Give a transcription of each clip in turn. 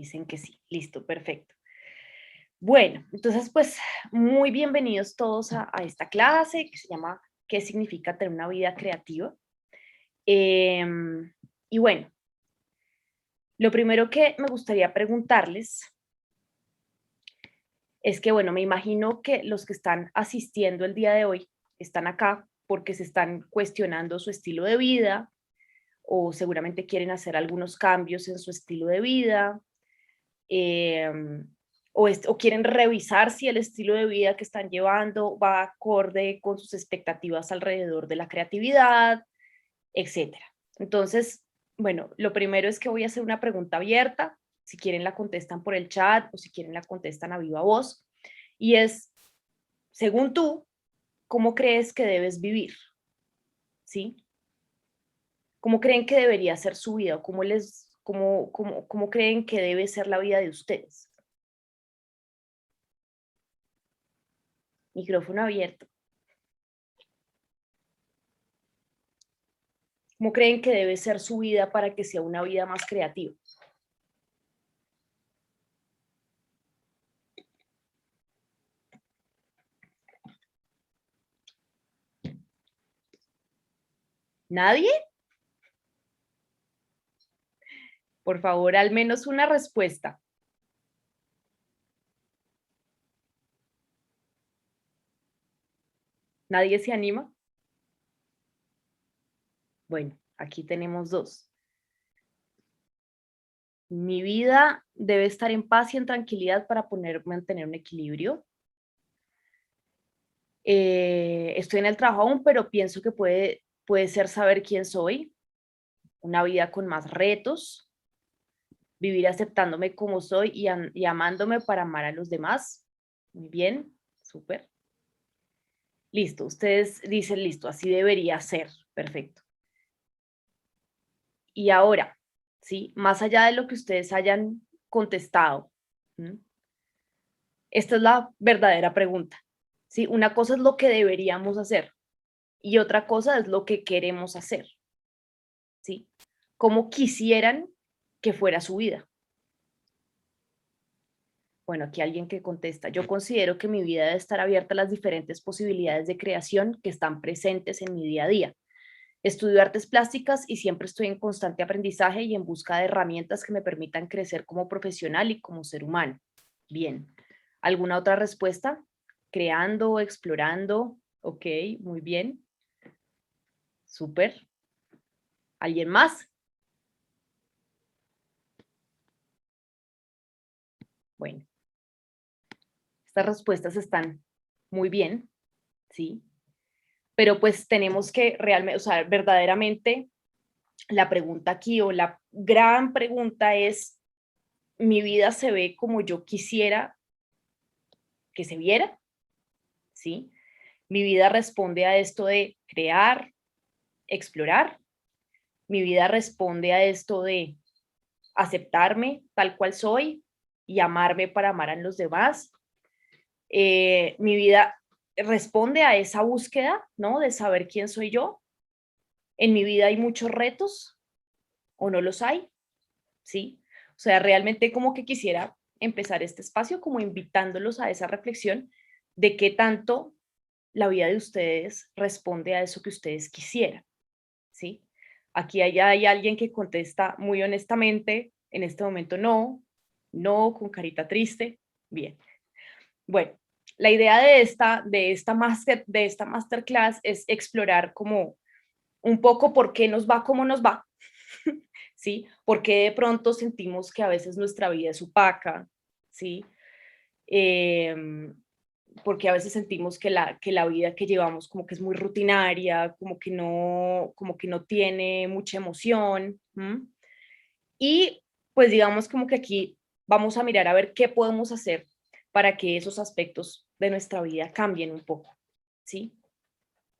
dicen que sí. Listo, perfecto. Bueno, entonces pues muy bienvenidos todos a esta clase que se llama ¿Qué significa tener una vida creativa? Y bueno, lo primero que me gustaría preguntarles es que, bueno, me imagino que los que están asistiendo el día de hoy están acá porque se están cuestionando su estilo de vida o seguramente quieren hacer algunos cambios en su estilo de vida, em, o quieren revisar si el estilo de vida que están llevando va acorde con sus expectativas alrededor de la creatividad, etcétera. Entonces, bueno, lo primero es que voy a hacer una pregunta abierta. Si quieren la contestan por el chat o si quieren la contestan a viva voz. Y es, según tú, ¿cómo crees que debes vivir? ¿Sí? ¿Cómo creen que debería ser su vida? ¿O cómo creen que debe ser la vida de ustedes? Micrófono abierto. ¿Cómo creen que debe ser su vida para que sea una vida más creativa? ¿Nadie? Por favor, al menos una respuesta. ¿Nadie se anima? Bueno, aquí tenemos dos. Mi vida debe estar en paz y en tranquilidad para mantener un equilibrio. Estoy en el trabajo aún, pero pienso que puede ser saber quién soy, una vida con más retos, vivir aceptándome como soy y amándome para amar a los demás. Muy bien, súper. Listo, ustedes dicen listo, así debería ser. Perfecto. Y ahora, ¿sí? Más allá de lo que ustedes hayan contestado, ¿m? Esta es la verdadera pregunta, ¿sí? Una cosa es lo que deberíamos hacer y otra cosa es lo que queremos hacer, ¿sí? ¿Cómo quisieran que fuera su vida? Bueno, aquí alguien que contesta, yo considero que mi vida debe estar abierta a las diferentes posibilidades de creación que están presentes en mi día a día. Estudio artes plásticas y siempre estoy en constante aprendizaje y en busca de herramientas que me permitan crecer como profesional y como ser humano. Bien. ¿Alguna otra respuesta? Creando, explorando. Ok, muy bien. Súper. ¿Alguien más? Bueno, estas respuestas están muy bien, ¿sí? Pero pues tenemos que realmente, o sea, verdaderamente la pregunta aquí o la gran pregunta es, ¿mi vida se ve como yo quisiera que se viera? ¿Sí? Mi vida responde a esto de crear, explorar. Mi vida responde a esto de aceptarme tal cual soy y amarme para amar a los demás. Mi vida responde a esa búsqueda, ¿no? De saber quién soy yo. En mi vida hay muchos retos o no los hay, ¿sí? O sea, realmente como que quisiera empezar este espacio como invitándolos a esa reflexión de qué tanto la vida de ustedes responde a eso que ustedes quisieran, ¿sí? Aquí hay alguien que contesta muy honestamente, en este momento no, no, con carita triste. Bien. Bueno, la idea de esta masterclass es explorar como un poco por qué nos va como nos va, ¿sí? Por qué de pronto sentimos que a veces nuestra vida es opaca, ¿sí? Em, porque a veces sentimos que la vida que llevamos como que es muy rutinaria, como que no tiene mucha emoción. ¿M? Y pues digamos como que aquí vamos a mirar a ver qué podemos hacer para que esos aspectos de nuestra vida cambien un poco, ¿sí?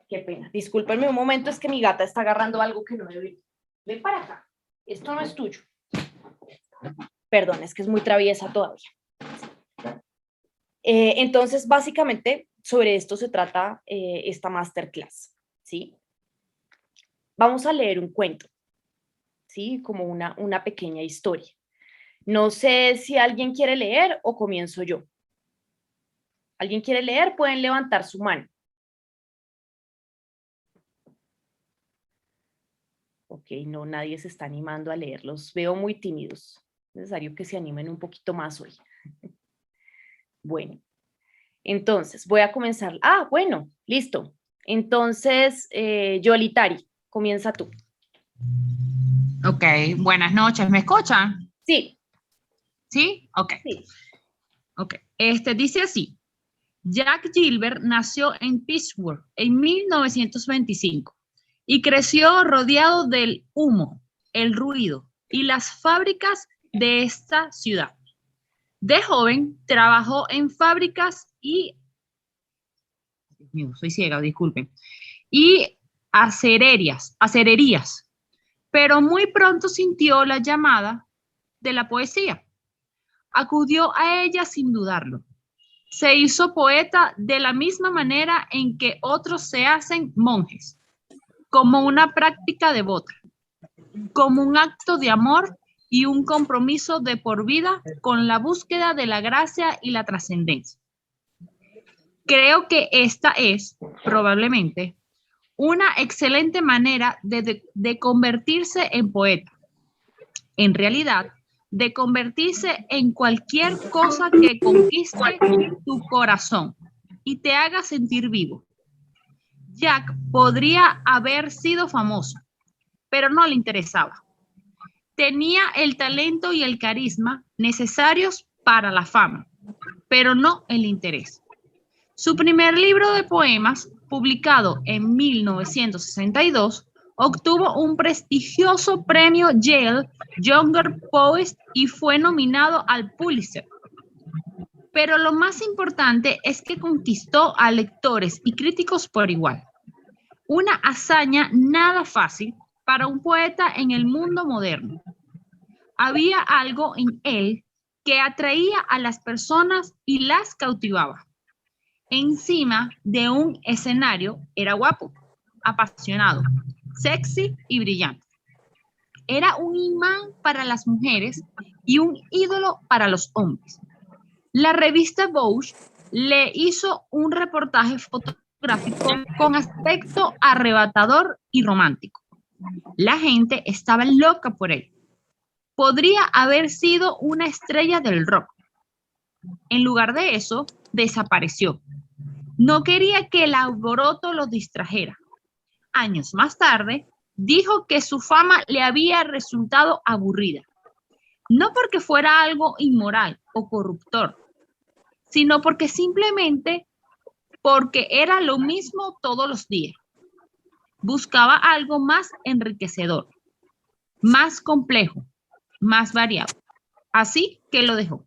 Qué pena. Discúlpenme un momento, es que mi gata está agarrando algo que no debe. Ven para acá. Esto no es tuyo. Perdón, es que es muy traviesa todavía. Entonces, básicamente, sobre esto se trata esta masterclass, ¿sí? Vamos a leer un cuento, ¿sí? Como una pequeña historia. No sé si alguien quiere leer o comienzo yo. ¿Alguien quiere leer? Pueden levantar su mano. Ok, no, nadie se está animando a leer. Los veo muy tímidos. Es necesario que se animen un poquito más hoy. Bueno, entonces voy a comenzar. Ah, bueno, listo. Entonces, Yolitari, comienza tú. Ok, buenas noches, ¿me escuchan? Sí, ¿Sí? Ok, sí. ok. Dice así, Jack Gilbert nació en Pittsburgh en 1925 y creció rodeado del humo, el ruido y las fábricas de esta ciudad. De joven trabajó en fábricas y, Dios mío, soy ciega, disculpen, y acererías, pero muy pronto sintió la llamada de la poesía. Acudió a ella sin dudarlo. Se hizo poeta de la misma manera en que otros se hacen monjes, como una práctica devota, como un acto de amor y un compromiso de por vida con la búsqueda de la gracia y la trascendencia. Creo que esta es, probablemente, una excelente manera de convertirse en poeta. En realidad, de convertirse en cualquier cosa que conquiste tu corazón y te haga sentir vivo. Jack podría haber sido famoso, pero no le interesaba. Tenía el talento y el carisma necesarios para la fama, pero no el interés. Su primer libro de poemas, publicado en 1962, obtuvo un prestigioso premio Yale Younger Poet y fue nominado al Pulitzer. Pero lo más importante es que conquistó a lectores y críticos por igual. Una hazaña nada fácil para un poeta en el mundo moderno. Había algo en él que atraía a las personas y las cautivaba. Encima de un escenario era guapo, apasionado, sexy y brillante. Era un imán para las mujeres y un ídolo para los hombres. La revista Vogue le hizo un reportaje fotográfico con aspecto arrebatador y romántico. La gente estaba loca por él. Podría haber sido una estrella del rock. En lugar de eso, desapareció. No quería que el alboroto lo distrajera. Años más tarde, dijo que su fama le había resultado aburrida, no porque fuera algo inmoral o corruptor, sino porque simplemente porque era lo mismo todos los días. Buscaba algo más enriquecedor, más complejo, más variado. Así que lo dejó.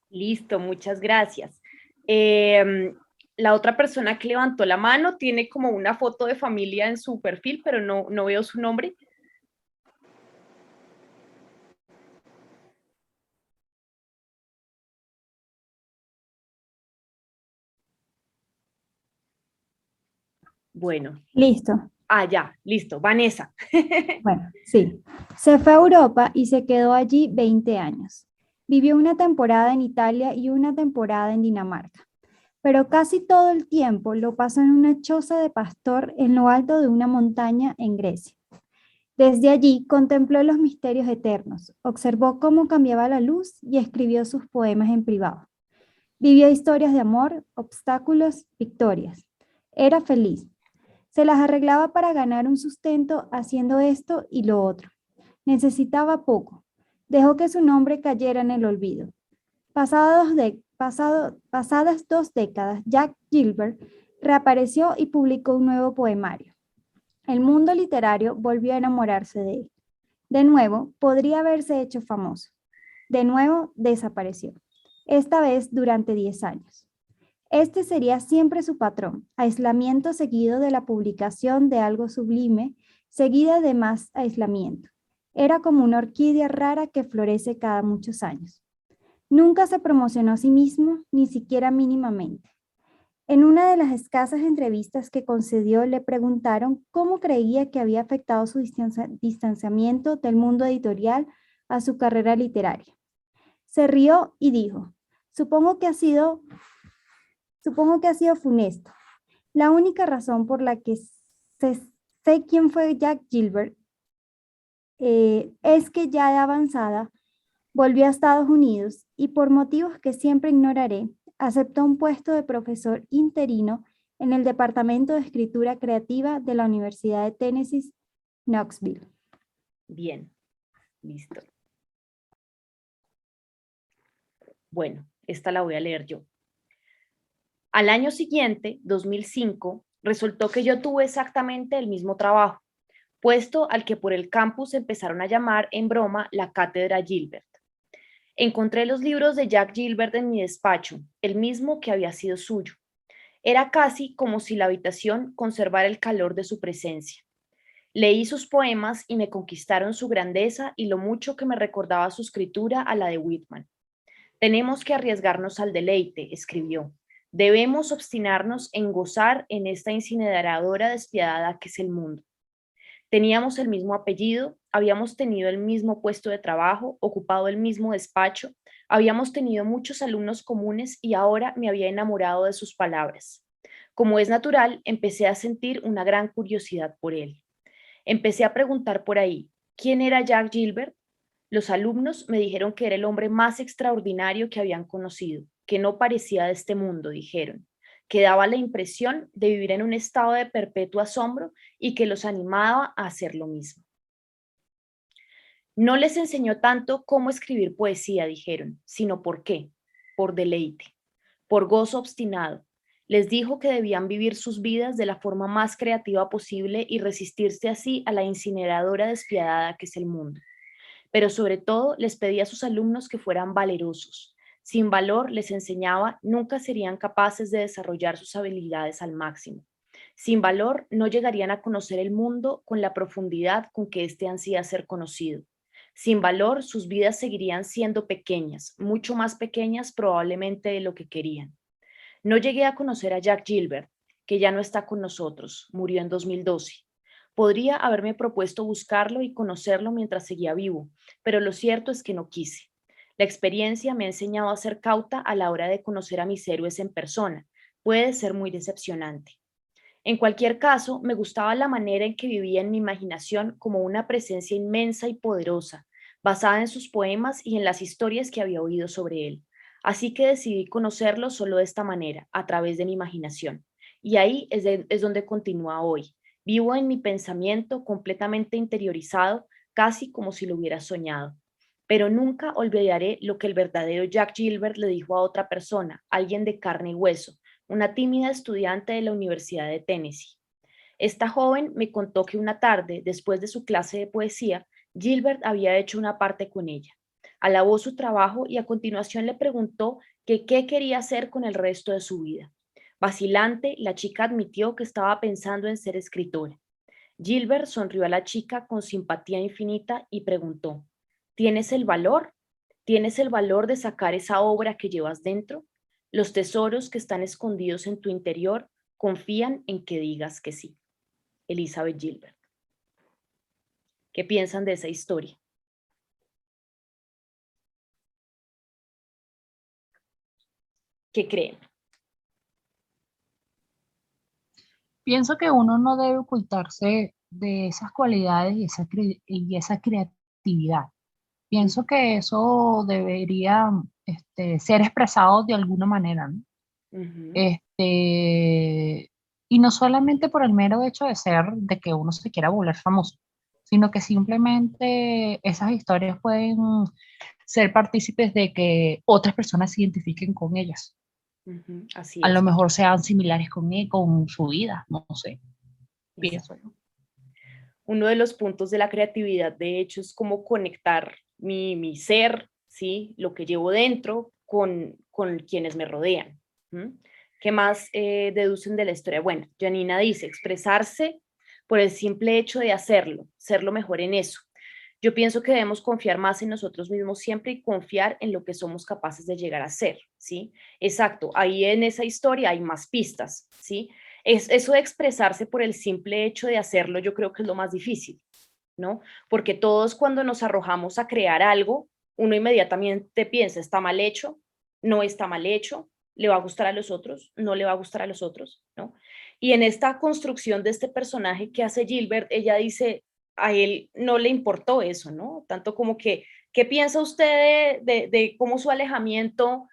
Listo, muchas gracias. Eh, la otra persona que levantó la mano tiene como una foto de familia en su perfil, pero no veo su nombre. Bueno, Listo. ya, listo. Vanessa. Bueno, sí. Se fue a Europa y se quedó allí 20 años. Vivió una temporada en Italia y una temporada en Dinamarca, pero casi todo el tiempo lo pasó en una choza de pastor en lo alto de una montaña en Grecia. Desde allí contempló los misterios eternos, observó cómo cambiaba la luz y escribió sus poemas en privado. Vivió historias de amor, obstáculos, victorias. Era feliz. Se las arreglaba para ganar un sustento haciendo esto y lo otro. Necesitaba poco. Dejó que su nombre cayera en el olvido. Pasadas 2 décadas, Jack Gilbert reapareció y publicó un nuevo poemario. El mundo literario volvió a enamorarse de él. De nuevo, podría haberse hecho famoso. De nuevo, desapareció. Esta vez durante 10 años. Este sería siempre su patrón, aislamiento seguido de la publicación de algo sublime, seguida de más aislamiento. Era como una orquídea rara que florece cada muchos años. Nunca se promocionó a sí mismo, ni siquiera mínimamente. En una de las escasas entrevistas que concedió, le preguntaron cómo creía que había afectado su distanciamiento del mundo editorial a su carrera literaria. Se rió y dijo, supongo que ha sido funesto. La única razón por la que sé quién fue Jack Gilbert es que ya de avanzada volvió a Estados Unidos y por motivos que siempre ignoraré, aceptó un puesto de profesor interino en el Departamento de Escritura Creativa de la Universidad de Tennessee, Knoxville. Bien, listo. Bueno, esta la voy a leer yo. Al año siguiente, 2005, resultó que yo tuve exactamente el mismo trabajo, puesto al que por el campus empezaron a llamar en broma la Cátedra Gilbert. Encontré los libros de Jack Gilbert en mi despacho, el mismo que había sido suyo. Era casi como si la habitación conservara el calor de su presencia. Leí sus poemas y me conquistaron su grandeza y lo mucho que me recordaba su escritura a la de Whitman. Tenemos que arriesgarnos al deleite, escribió. Debemos obstinarnos en gozar en esta incineradora despiadada que es el mundo. Teníamos el mismo apellido, habíamos tenido el mismo puesto de trabajo, ocupado el mismo despacho, habíamos tenido muchos alumnos comunes y ahora me había enamorado de sus palabras. Como es natural, empecé a sentir una gran curiosidad por él. Empecé a preguntar por ahí, ¿quién era Jack Gilbert? Los alumnos me dijeron que era el hombre más extraordinario que habían conocido, que no parecía de este mundo, dijeron, que daba la impresión de vivir en un estado de perpetuo asombro y que los animaba a hacer lo mismo. No les enseñó tanto cómo escribir poesía, dijeron, sino por qué, por deleite, por gozo obstinado. Les dijo que debían vivir sus vidas de la forma más creativa posible y resistirse así a la incineradora despiadada que es el mundo. Pero sobre todo les pedía a sus alumnos que fueran valerosos. Sin valor, les enseñaba, nunca serían capaces de desarrollar sus habilidades al máximo. Sin valor, no llegarían a conocer el mundo con la profundidad con que éste ansía ser conocido. Sin valor, sus vidas seguirían siendo pequeñas, mucho más pequeñas probablemente de lo que querían. No llegué a conocer a Jack Gilbert, que ya no está con nosotros, murió en 2012. Podría haberme propuesto buscarlo y conocerlo mientras seguía vivo, pero lo cierto es que no quise. La experiencia me ha enseñado a ser cauta a la hora de conocer a mis héroes en persona. Puede ser muy decepcionante. En cualquier caso, me gustaba la manera en que vivía en mi imaginación como una presencia inmensa y poderosa, basada en sus poemas y en las historias que había oído sobre él. Así que decidí conocerlo solo de esta manera, a través de mi imaginación. Y ahí es donde continúa hoy. Vivo en mi pensamiento completamente interiorizado, casi como si lo hubiera soñado. Pero nunca olvidaré lo que el verdadero Jack Gilbert le dijo a otra persona, alguien de carne y hueso, una tímida estudiante de la Universidad de Tennessee. Esta joven me contó que una tarde, después de su clase de poesía, Gilbert había hecho una parte con ella. Alabó su trabajo y a continuación le preguntó que qué quería hacer con el resto de su vida. Vacilante, la chica admitió que estaba pensando en ser escritora. Gilbert sonrió a la chica con simpatía infinita y preguntó, ¿tienes el valor? ¿Tienes el valor de sacar esa obra que llevas dentro? Los tesoros que están escondidos en tu interior confían en que digas que sí. Elizabeth Gilbert. ¿Qué piensan de esa historia? ¿Qué creen? Pienso que uno no debe ocultarse de esas cualidades y esa creatividad. Pienso que eso debería ser expresado de alguna manera, ¿no? Ujú, Y no solamente por el mero hecho de que uno se quiera volver famoso, sino que simplemente esas historias pueden ser partícipes de que otras personas se identifiquen con ellas. ujú, así A lo es. mejor sean similares con su vida, no sé, Exacto. pienso yo. Uno de los puntos de la creatividad, de hecho, es cómo conectar mi ser, ¿sí? Lo que llevo dentro con quienes me rodean. ¿Mm? ¿Qué más deducen de la historia? Bueno, Janina dice, expresarse por el simple hecho de hacerlo, ser lo mejor en eso. Yo pienso que debemos confiar más en nosotros mismos siempre y confiar en lo que somos capaces de llegar a ser, ¿sí? Exacto, ahí en esa historia hay más pistas, ¿sí? Es eso de expresarse por el simple hecho de hacerlo, yo creo que es lo más difícil, ¿no? Porque todos cuando nos arrojamos a crear algo, uno inmediatamente piensa, está mal hecho, no está mal hecho, le va a gustar a los otros, no le va a gustar a los otros, ¿no? Y en esta construcción de este personaje que hace Gilbert, ella dice, a él no le importó eso, ¿no? Tanto como que, ¿qué piensa usted de cómo su alejamiento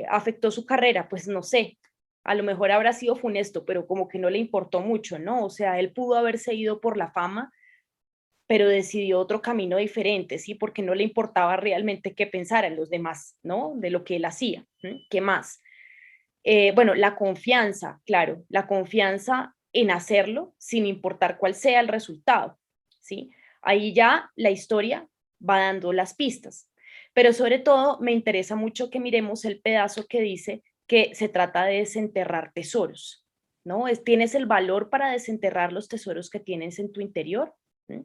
afectó su carrera? Pues no sé, a lo mejor habrá sido funesto, pero como que no le importó mucho, ¿no? O sea, él pudo haberse ido por la fama, pero decidió otro camino diferente, ¿sí? Porque no le importaba realmente qué pensaran los demás, ¿no? De lo que él hacía, ¿sí? ¿Qué más? Bueno, la confianza, claro, la confianza en hacerlo sin importar cuál sea el resultado, ¿sí? Ahí ya la historia va dando las pistas. Pero sobre todo me interesa mucho que miremos el pedazo que dice que se trata de desenterrar tesoros, ¿no? Tienes el valor para desenterrar los tesoros que tienes en tu interior. ¿Sí?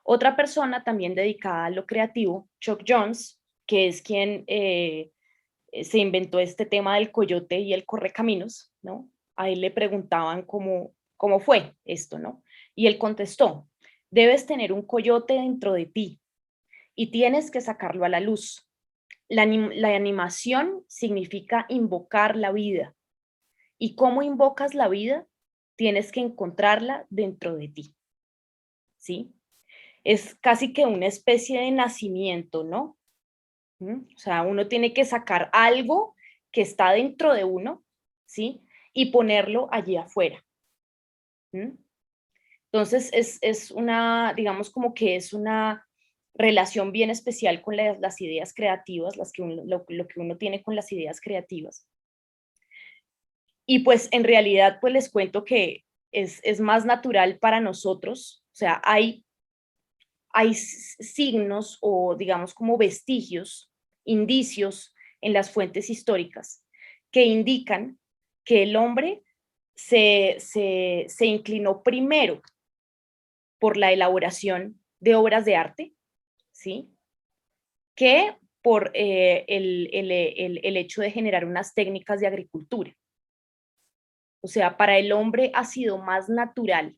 Otra persona también dedicada a lo creativo, Chuck Jones, que es quien se inventó este tema del coyote y el correcaminos, ¿no? A él le preguntaban cómo fue esto, ¿no? Y él contestó, debes tener un coyote dentro de ti y tienes que sacarlo a la luz. La animación significa invocar la vida. ¿Y cómo invocas la vida? Tienes que encontrarla dentro de ti, ¿sí? Es casi que una especie de nacimiento, ¿no? O sea, uno tiene que sacar algo que está dentro de uno, ¿sí? Y ponerlo allí afuera. Entonces, es una, digamos como que es una relación bien especial con las ideas creativas, lo que uno tiene con las ideas creativas. Y pues en realidad, pues les cuento que es más natural para nosotros, o sea, hay signos o digamos como vestigios, indicios en las fuentes históricas que indican que el hombre se inclinó primero por la elaboración de obras de arte, ¿sí? Que por el hecho de generar unas técnicas de agricultura. O sea, para el hombre ha sido más natural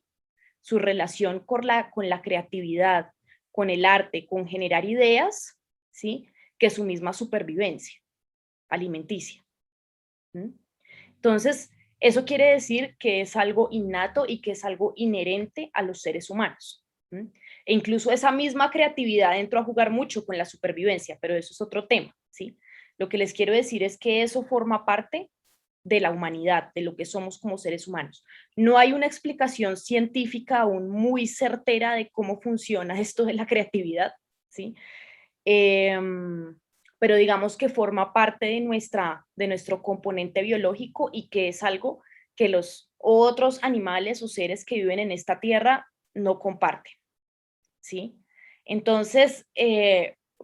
su relación con la creatividad, con el arte, con generar ideas, ¿sí? Que su misma supervivencia alimenticia. ¿Mm? Entonces, eso quiere decir que es algo innato y que es algo inherente a los seres humanos. ¿Mm? E incluso esa misma creatividad entró a jugar mucho con la supervivencia, pero eso es otro tema, ¿sí? Lo que les quiero decir es que eso forma parte de la humanidad, de lo que somos como seres humanos. No hay una explicación científica aún muy certera de cómo funciona esto de la creatividad, ¿sí? Pero digamos que forma parte de nuestro componente biológico y que es algo que los otros animales o seres que viven en esta tierra no comparten, ¿sí? Entonces,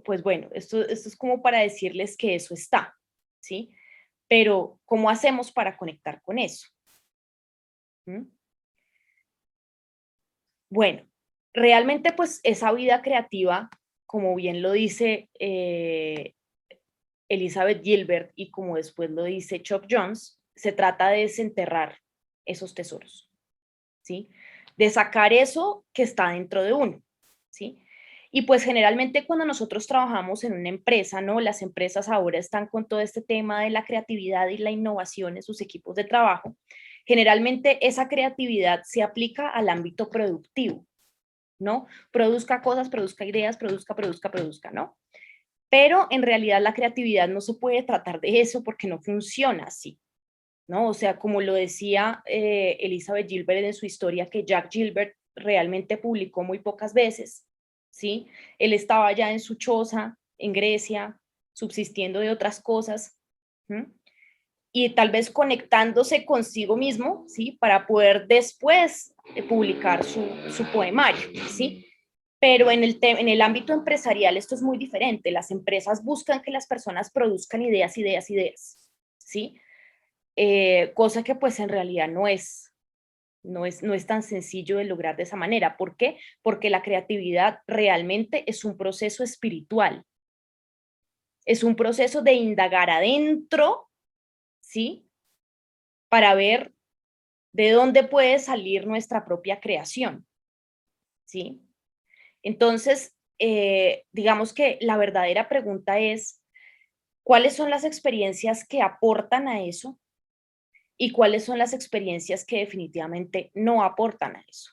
pues bueno, esto es como para decirles que eso está, ¿sí? Pero, ¿cómo hacemos para conectar con eso? ¿Mm? Bueno, realmente pues esa vida creativa, como bien lo dice Elizabeth Gilbert y como después lo dice Chuck Jones, se trata de desenterrar esos tesoros, ¿sí? De sacar eso que está dentro de uno, ¿sí? Y pues generalmente cuando nosotros trabajamos en una empresa, ¿no? Las empresas ahora están con todo este tema de la creatividad y la innovación en sus equipos de trabajo. Generalmente esa creatividad se aplica al ámbito productivo, ¿no? Produzca cosas, produzca ideas, produzca, ¿no? Pero en realidad la creatividad no se puede tratar de eso porque no funciona así, ¿no? O sea, como lo decía Elizabeth Gilbert en su historia, que Jack Gilbert realmente publicó muy pocas veces, ¿sí? Él estaba ya en su choza en Grecia, subsistiendo de otras cosas, ¿sí? Y tal vez conectándose consigo mismo, ¿sí? Para poder después publicar su poemario, ¿sí? Pero en el ámbito empresarial esto es muy diferente. Las empresas buscan que las personas produzcan ideas, ¿sí? Cosa que pues en realidad no es tan sencillo de lograr de esa manera. ¿Por qué? Porque la creatividad realmente es un proceso espiritual. Es un proceso de indagar adentro, ¿sí? Para ver de dónde puede salir nuestra propia creación, ¿sí? Entonces, digamos que la verdadera pregunta es, ¿cuáles son las experiencias que aportan a eso? ¿Y cuáles son las experiencias que definitivamente no aportan a eso?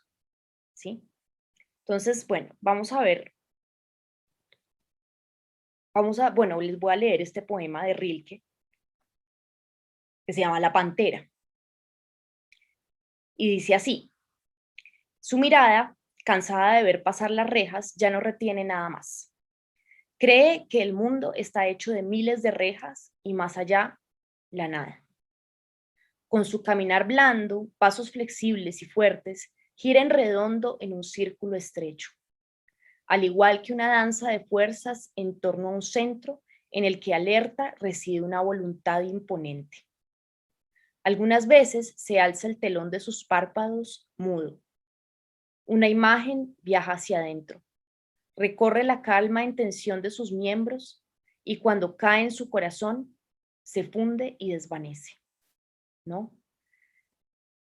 ¿Sí? Entonces, bueno, vamos a ver. Bueno, les voy a leer este poema de Rilke, que se llama La Pantera. Y dice así: su mirada, cansada de ver pasar las rejas, ya no retiene nada más. Cree que el mundo está hecho de miles de rejas y más allá, la nada. Con su caminar blando, pasos flexibles y fuertes, gira en redondo en un círculo estrecho, al igual que una danza de fuerzas en torno a un centro en el que alerta reside una voluntad imponente. Algunas veces se alza el telón de sus párpados mudo. Una imagen viaja hacia adentro, recorre la calma en tensión de sus miembros y cuando cae en su corazón, se funde y desvanece, ¿no?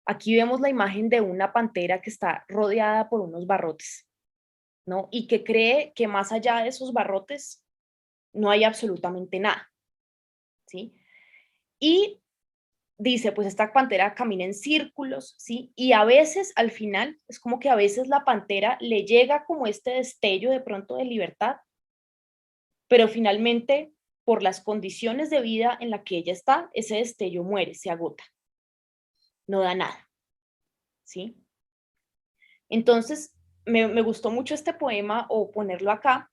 Aquí vemos la imagen de una pantera que está rodeada por unos barrotes, ¿no? Y que cree que más allá de esos barrotes no hay absolutamente nada, ¿sí? Y dice, pues esta pantera camina en círculos, ¿sí? Y a veces al final, es como que a veces la pantera le llega como este destello de pronto de libertad, pero finalmente, por las condiciones de vida en la que ella está, ese destello muere, se agota, no da nada, ¿sí? Entonces, me gustó mucho este poema o ponerlo acá,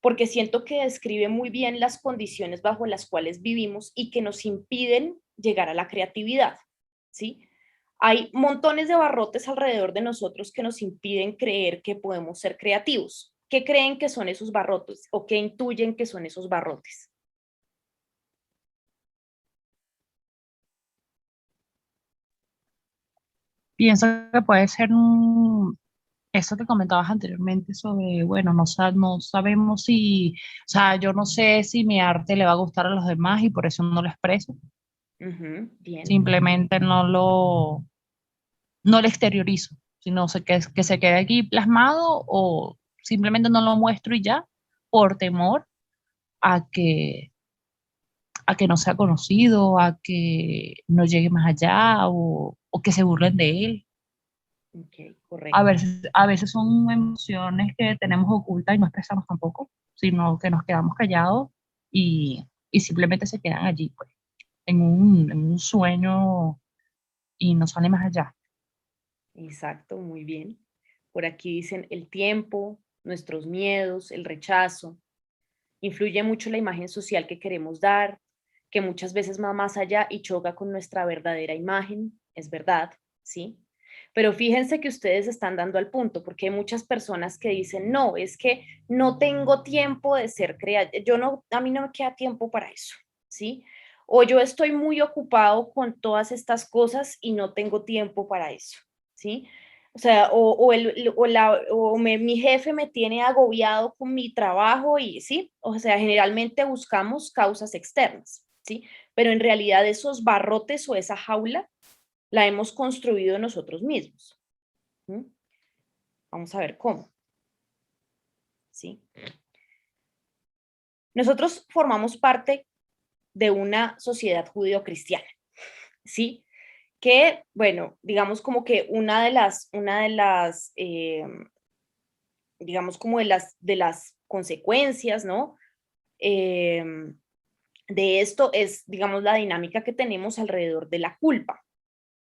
porque siento que describe muy bien las condiciones bajo las cuales vivimos y que nos impiden llegar a la creatividad, ¿sí? Hay montones de barrotes alrededor de nosotros que nos impiden creer que podemos ser creativos. ¿Qué creen que son esos barrotes o qué intuyen que son esos barrotes? Pienso que puede ser eso que comentabas anteriormente sobre, bueno, no sabemos si, o sea, yo no sé si mi arte le va a gustar a los demás y por eso no lo expreso. Bien, Simplemente no lo exteriorizo, sino que se quede aquí plasmado o simplemente no lo muestro y ya, por temor a a que no sea conocido, a que no llegue más allá o que se burlen de él. ok, correcto. A veces son emociones que tenemos ocultas y no expresamos tampoco, sino que nos quedamos callados y simplemente se quedan allí, pues, en un sueño y no sale más allá. Exacto, muy bien. Por aquí dicen el tiempo, nuestros miedos, el rechazo. Influye mucho la imagen social que queremos dar, que muchas veces va más allá y choca con nuestra verdadera imagen, es verdad, ¿sí? Pero fíjense que ustedes están dando al punto, porque hay muchas personas que dicen, no, es que no tengo tiempo de ser creativa, a mí no me queda tiempo para eso, ¿sí? O yo estoy muy ocupado con todas estas cosas y no tengo tiempo para eso, ¿sí? O sea, mi jefe me tiene agobiado con mi trabajo y sí, o sea, generalmente buscamos causas externas, ¿sí? Pero en realidad esos barrotes o esa jaula la hemos construido nosotros mismos. ¿Mm? Vamos a ver cómo, ¿sí? Nosotros formamos parte de una sociedad judío-cristiana, ¿sí? Que, bueno, digamos como que digamos como de las consecuencias, ¿no? Eh, de esto es, digamos, la dinámica que tenemos alrededor de la culpa,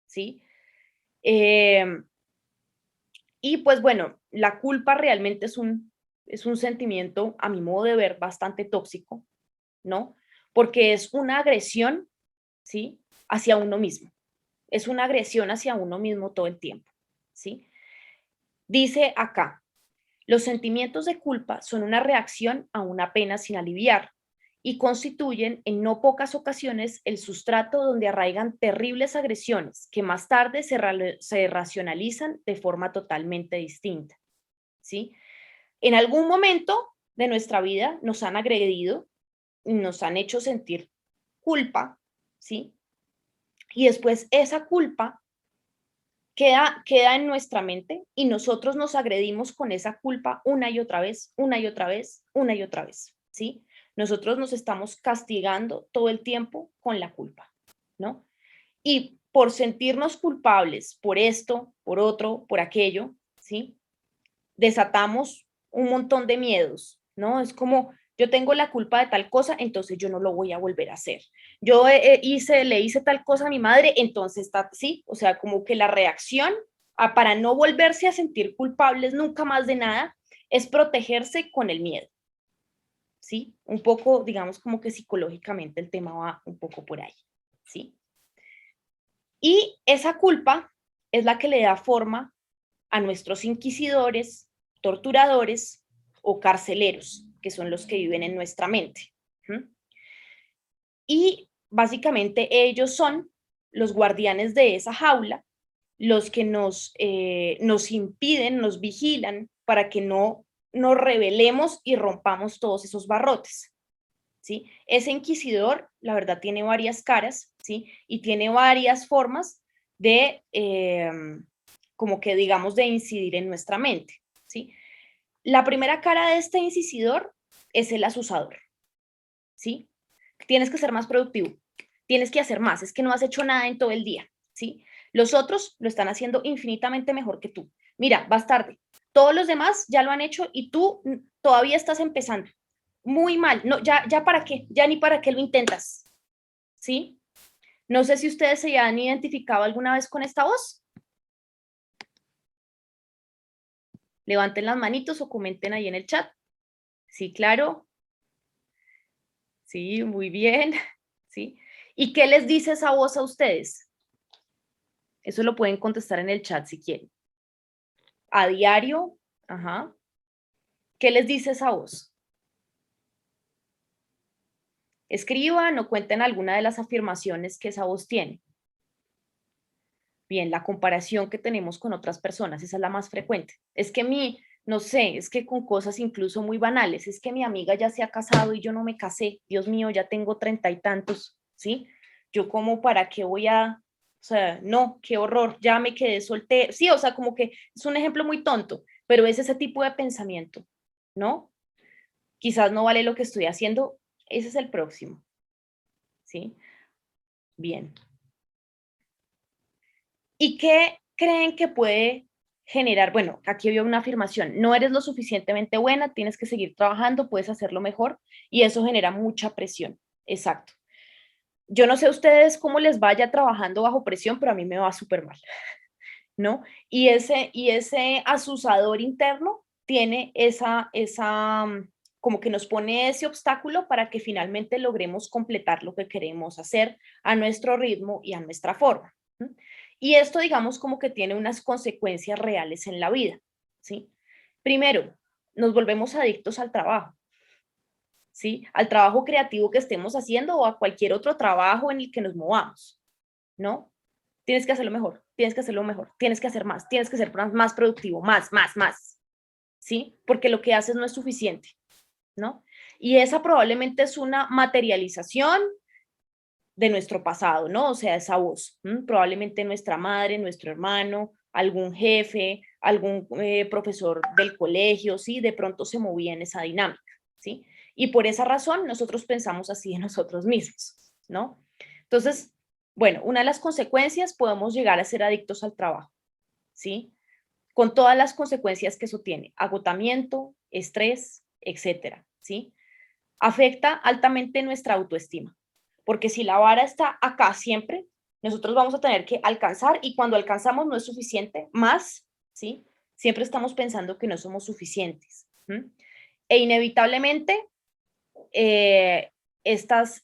¿sí? Eh, y pues bueno, la culpa realmente es un sentimiento, a mi modo de ver, bastante tóxico, ¿no? Porque es una agresión, ¿sí? Hacia uno mismo. Es una agresión hacia uno mismo todo el tiempo, ¿sí? Dice acá, los sentimientos de culpa son una reacción a una pena sin aliviar y constituyen en no pocas ocasiones el sustrato donde arraigan terribles agresiones que más tarde se racionalizan de forma totalmente distinta, ¿sí? En algún momento de nuestra vida nos han agredido, nos han hecho sentir culpa, ¿sí? Y después esa culpa queda en nuestra mente y nosotros nos agredimos con esa culpa una y otra vez, una y otra vez, una y otra vez, ¿sí? Nosotros nos estamos castigando todo el tiempo con la culpa, ¿no? Y por sentirnos culpables por esto, por otro, por aquello, ¿sí? Desatamos un montón de miedos, ¿no? Es como, yo tengo la culpa de tal cosa, entonces yo no lo voy a volver a hacer. Yo le hice tal cosa a mi madre, entonces está, sí, o sea, como que la reacción para no volverse a sentir culpables nunca más de nada es protegerse con el miedo, ¿sí? Un poco, digamos, como que psicológicamente el tema va un poco por ahí, ¿sí? Y esa culpa es la que le da forma a nuestros inquisidores, torturadores o carceleros, que son los que viven en nuestra mente. Y básicamente ellos son los guardianes de esa jaula, los que nos impiden, nos vigilan para que no nos rebelemos y rompamos todos esos barrotes. ¿Sí? Ese inquisidor, la verdad, tiene varias caras, ¿sí? Y tiene varias formas de, como que digamos, de incidir en nuestra mente, ¿sí? La primera cara de este inquisidor es el asusador, ¿sí? Tienes que ser más productivo, tienes que hacer más, es que no has hecho nada en todo el día, ¿sí? Los otros lo están haciendo infinitamente mejor que tú. Mira, vas tarde. Todos los demás ya lo han hecho y tú todavía estás empezando. Muy mal. No, ya para qué, ya ni para qué lo intentas. ¿Sí? No sé si ustedes se han identificado alguna vez con esta voz. Levanten las manitos o comenten ahí en el chat. Sí, claro. Sí, muy bien. ¿Sí? ¿Y qué les dice esa voz a ustedes? Eso lo pueden contestar en el chat si quieren. A diario, ajá. ¿Qué les dice esa voz? Escriban o cuenten alguna de las afirmaciones que esa voz tiene. Bien, la comparación que tenemos con otras personas, esa es la más frecuente. Es que no sé, es que con cosas incluso muy banales, es que mi amiga ya se ha casado y yo no me casé, Dios mío, ya tengo 30 y tantos, ¿sí? Yo como para qué voy o sea, no, qué horror, ya me quedé soltera. Sí, o sea, como que es un ejemplo muy tonto, pero es ese tipo de pensamiento, ¿no? Quizás no vale lo que estoy haciendo, ese es el próximo, ¿sí? Bien. ¿Y qué creen que puede generar? Bueno, aquí había una afirmación, no eres lo suficientemente buena, tienes que seguir trabajando, puedes hacerlo mejor y eso genera mucha presión. Exacto. Yo no sé a ustedes cómo les vaya trabajando bajo presión, pero a mí me va súper mal, ¿no? Y ese asusador interno tiene como que nos pone ese obstáculo para que finalmente logremos completar lo que queremos hacer a nuestro ritmo y a nuestra forma. Y esto, digamos, como que tiene unas consecuencias reales en la vida, ¿sí? Primero, nos volvemos adictos al trabajo, ¿sí? Al trabajo creativo que estemos haciendo o a cualquier otro trabajo en el que nos movamos, ¿no? Tienes que hacerlo mejor, tienes que hacerlo mejor, tienes que hacer más, tienes que ser más productivo, más, ¿sí? Porque lo que haces no es suficiente, ¿no? Y esa probablemente es una materialización de nuestro pasado, ¿no? O sea, esa voz, probablemente nuestra madre, nuestro hermano, algún jefe, algún profesor del colegio, ¿sí? De pronto se movía en esa dinámica, ¿sí? Y por esa razón nosotros pensamos así de nosotros mismos, ¿no? Entonces, bueno, una de las consecuencias podemos llegar a ser adictos al trabajo, ¿sí? Con todas las consecuencias que eso tiene, agotamiento, estrés, etcétera, ¿sí? Afecta altamente nuestra autoestima, porque si la vara está acá siempre, nosotros vamos a tener que alcanzar y cuando alcanzamos no es suficiente, más, ¿sí? Siempre estamos pensando que no somos suficientes. E inevitablemente, estos,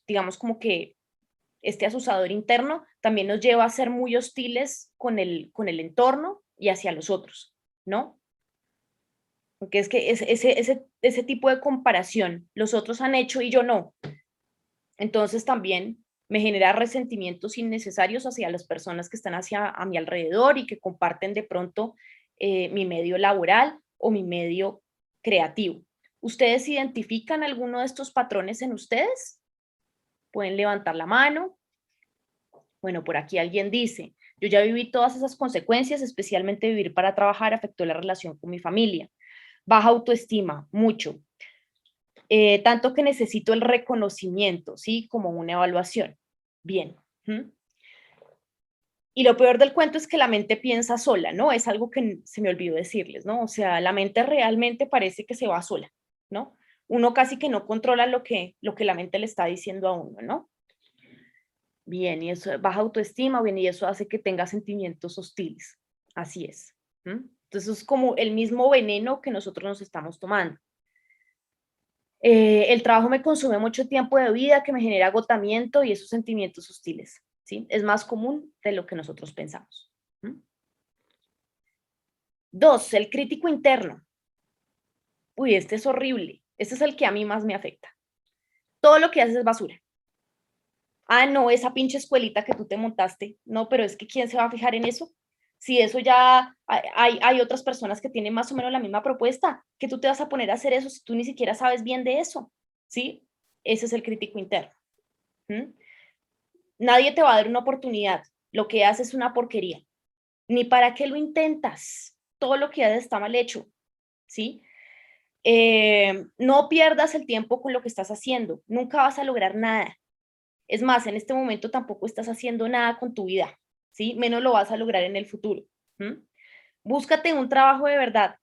digamos como que este asusador interno también nos lleva a ser muy hostiles con el entorno y hacia los otros, ¿no? Porque es que ese tipo de comparación, los otros han hecho y yo no. Entonces también me genera resentimientos innecesarios hacia las personas que están a mi alrededor y que comparten de pronto mi medio laboral o mi medio creativo. ¿Ustedes identifican alguno de estos patrones en ustedes? Pueden levantar la mano. Bueno, por aquí alguien dice, Yo ya viví todas esas consecuencias, especialmente vivir para trabajar afectó la relación con mi familia. Baja autoestima, mucho. Tanto que necesito el reconocimiento, ¿sí? Como una evaluación. Bien. ¿Mm? Y lo peor del cuento es que la mente piensa sola, ¿no? Es algo que se me olvidó decirles, ¿no? O sea, la mente realmente parece que se va sola, ¿no? Uno casi que no controla lo que la mente le está diciendo a uno, ¿no? Bien, y eso baja autoestima, bien, y eso hace que tenga sentimientos hostiles. Así es. Entonces es como el mismo veneno que nosotros nos estamos tomando. El trabajo me consume mucho tiempo de vida, que me genera agotamiento y esos sentimientos hostiles, ¿sí? Es más común de lo que nosotros pensamos. 2, el crítico interno. Uy, este es horrible. Este es el que a mí más me afecta. Todo lo que haces es basura. Ah, no, esa pinche escuelita que tú te montaste. No, pero es que ¿quién se va a fijar en eso? Si eso ya hay otras personas que tienen más o menos la misma propuesta, que tú te vas a poner a hacer eso si tú ni siquiera sabes bien de eso, ¿sí? Ese es el crítico interno. Nadie te va a dar una oportunidad. Lo que haces es una porquería. Ni para qué lo intentas. Todo lo que haces está mal hecho, ¿sí? No pierdas el tiempo con lo que estás haciendo. Nunca vas a lograr nada. Es más, en este momento tampoco estás haciendo nada con tu vida, ¿sí? Menos lo vas a lograr en el futuro. Búscate un trabajo de verdad.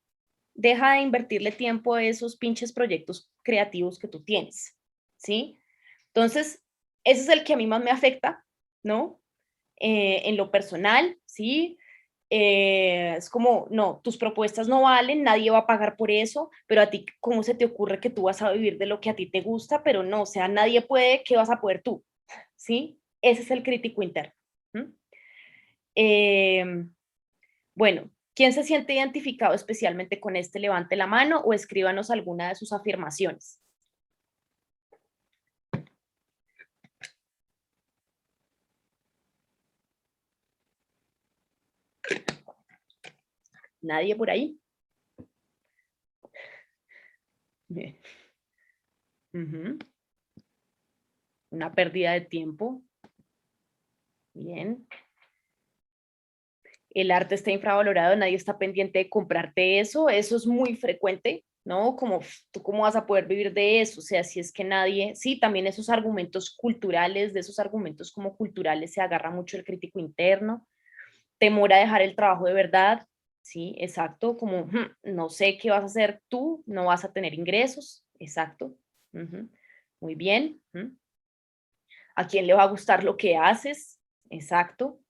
Deja de invertirle tiempo a esos pinches proyectos creativos que tú tienes, ¿sí? Entonces, ese es el que a mí más me afecta, ¿no? En lo personal, ¿sí? Es como, no, tus propuestas no valen, nadie va a pagar por eso, pero a ti, ¿cómo se te ocurre que tú vas a vivir de lo que a ti te gusta? Pero no, o sea, nadie puede, ¿qué vas a poder tú? ¿Sí? Ese es el crítico interno. Bueno, ¿quién se siente identificado especialmente con este? Levante la mano o escríbanos alguna de sus afirmaciones. ¿Nadie por ahí? Bien. Una pérdida de tiempo. Bien. El arte está infravalorado, nadie está pendiente de comprarte eso es muy frecuente, ¿no? Como tú cómo vas a poder vivir de eso, o sea, si es que nadie, sí, también esos argumentos culturales, de esos argumentos como culturales se agarra mucho el crítico interno, temor a dejar el trabajo de verdad, sí, exacto, como no sé qué vas a hacer tú, no vas a tener ingresos, exacto, muy bien, ¿a quién le va a gustar lo que haces? Exacto.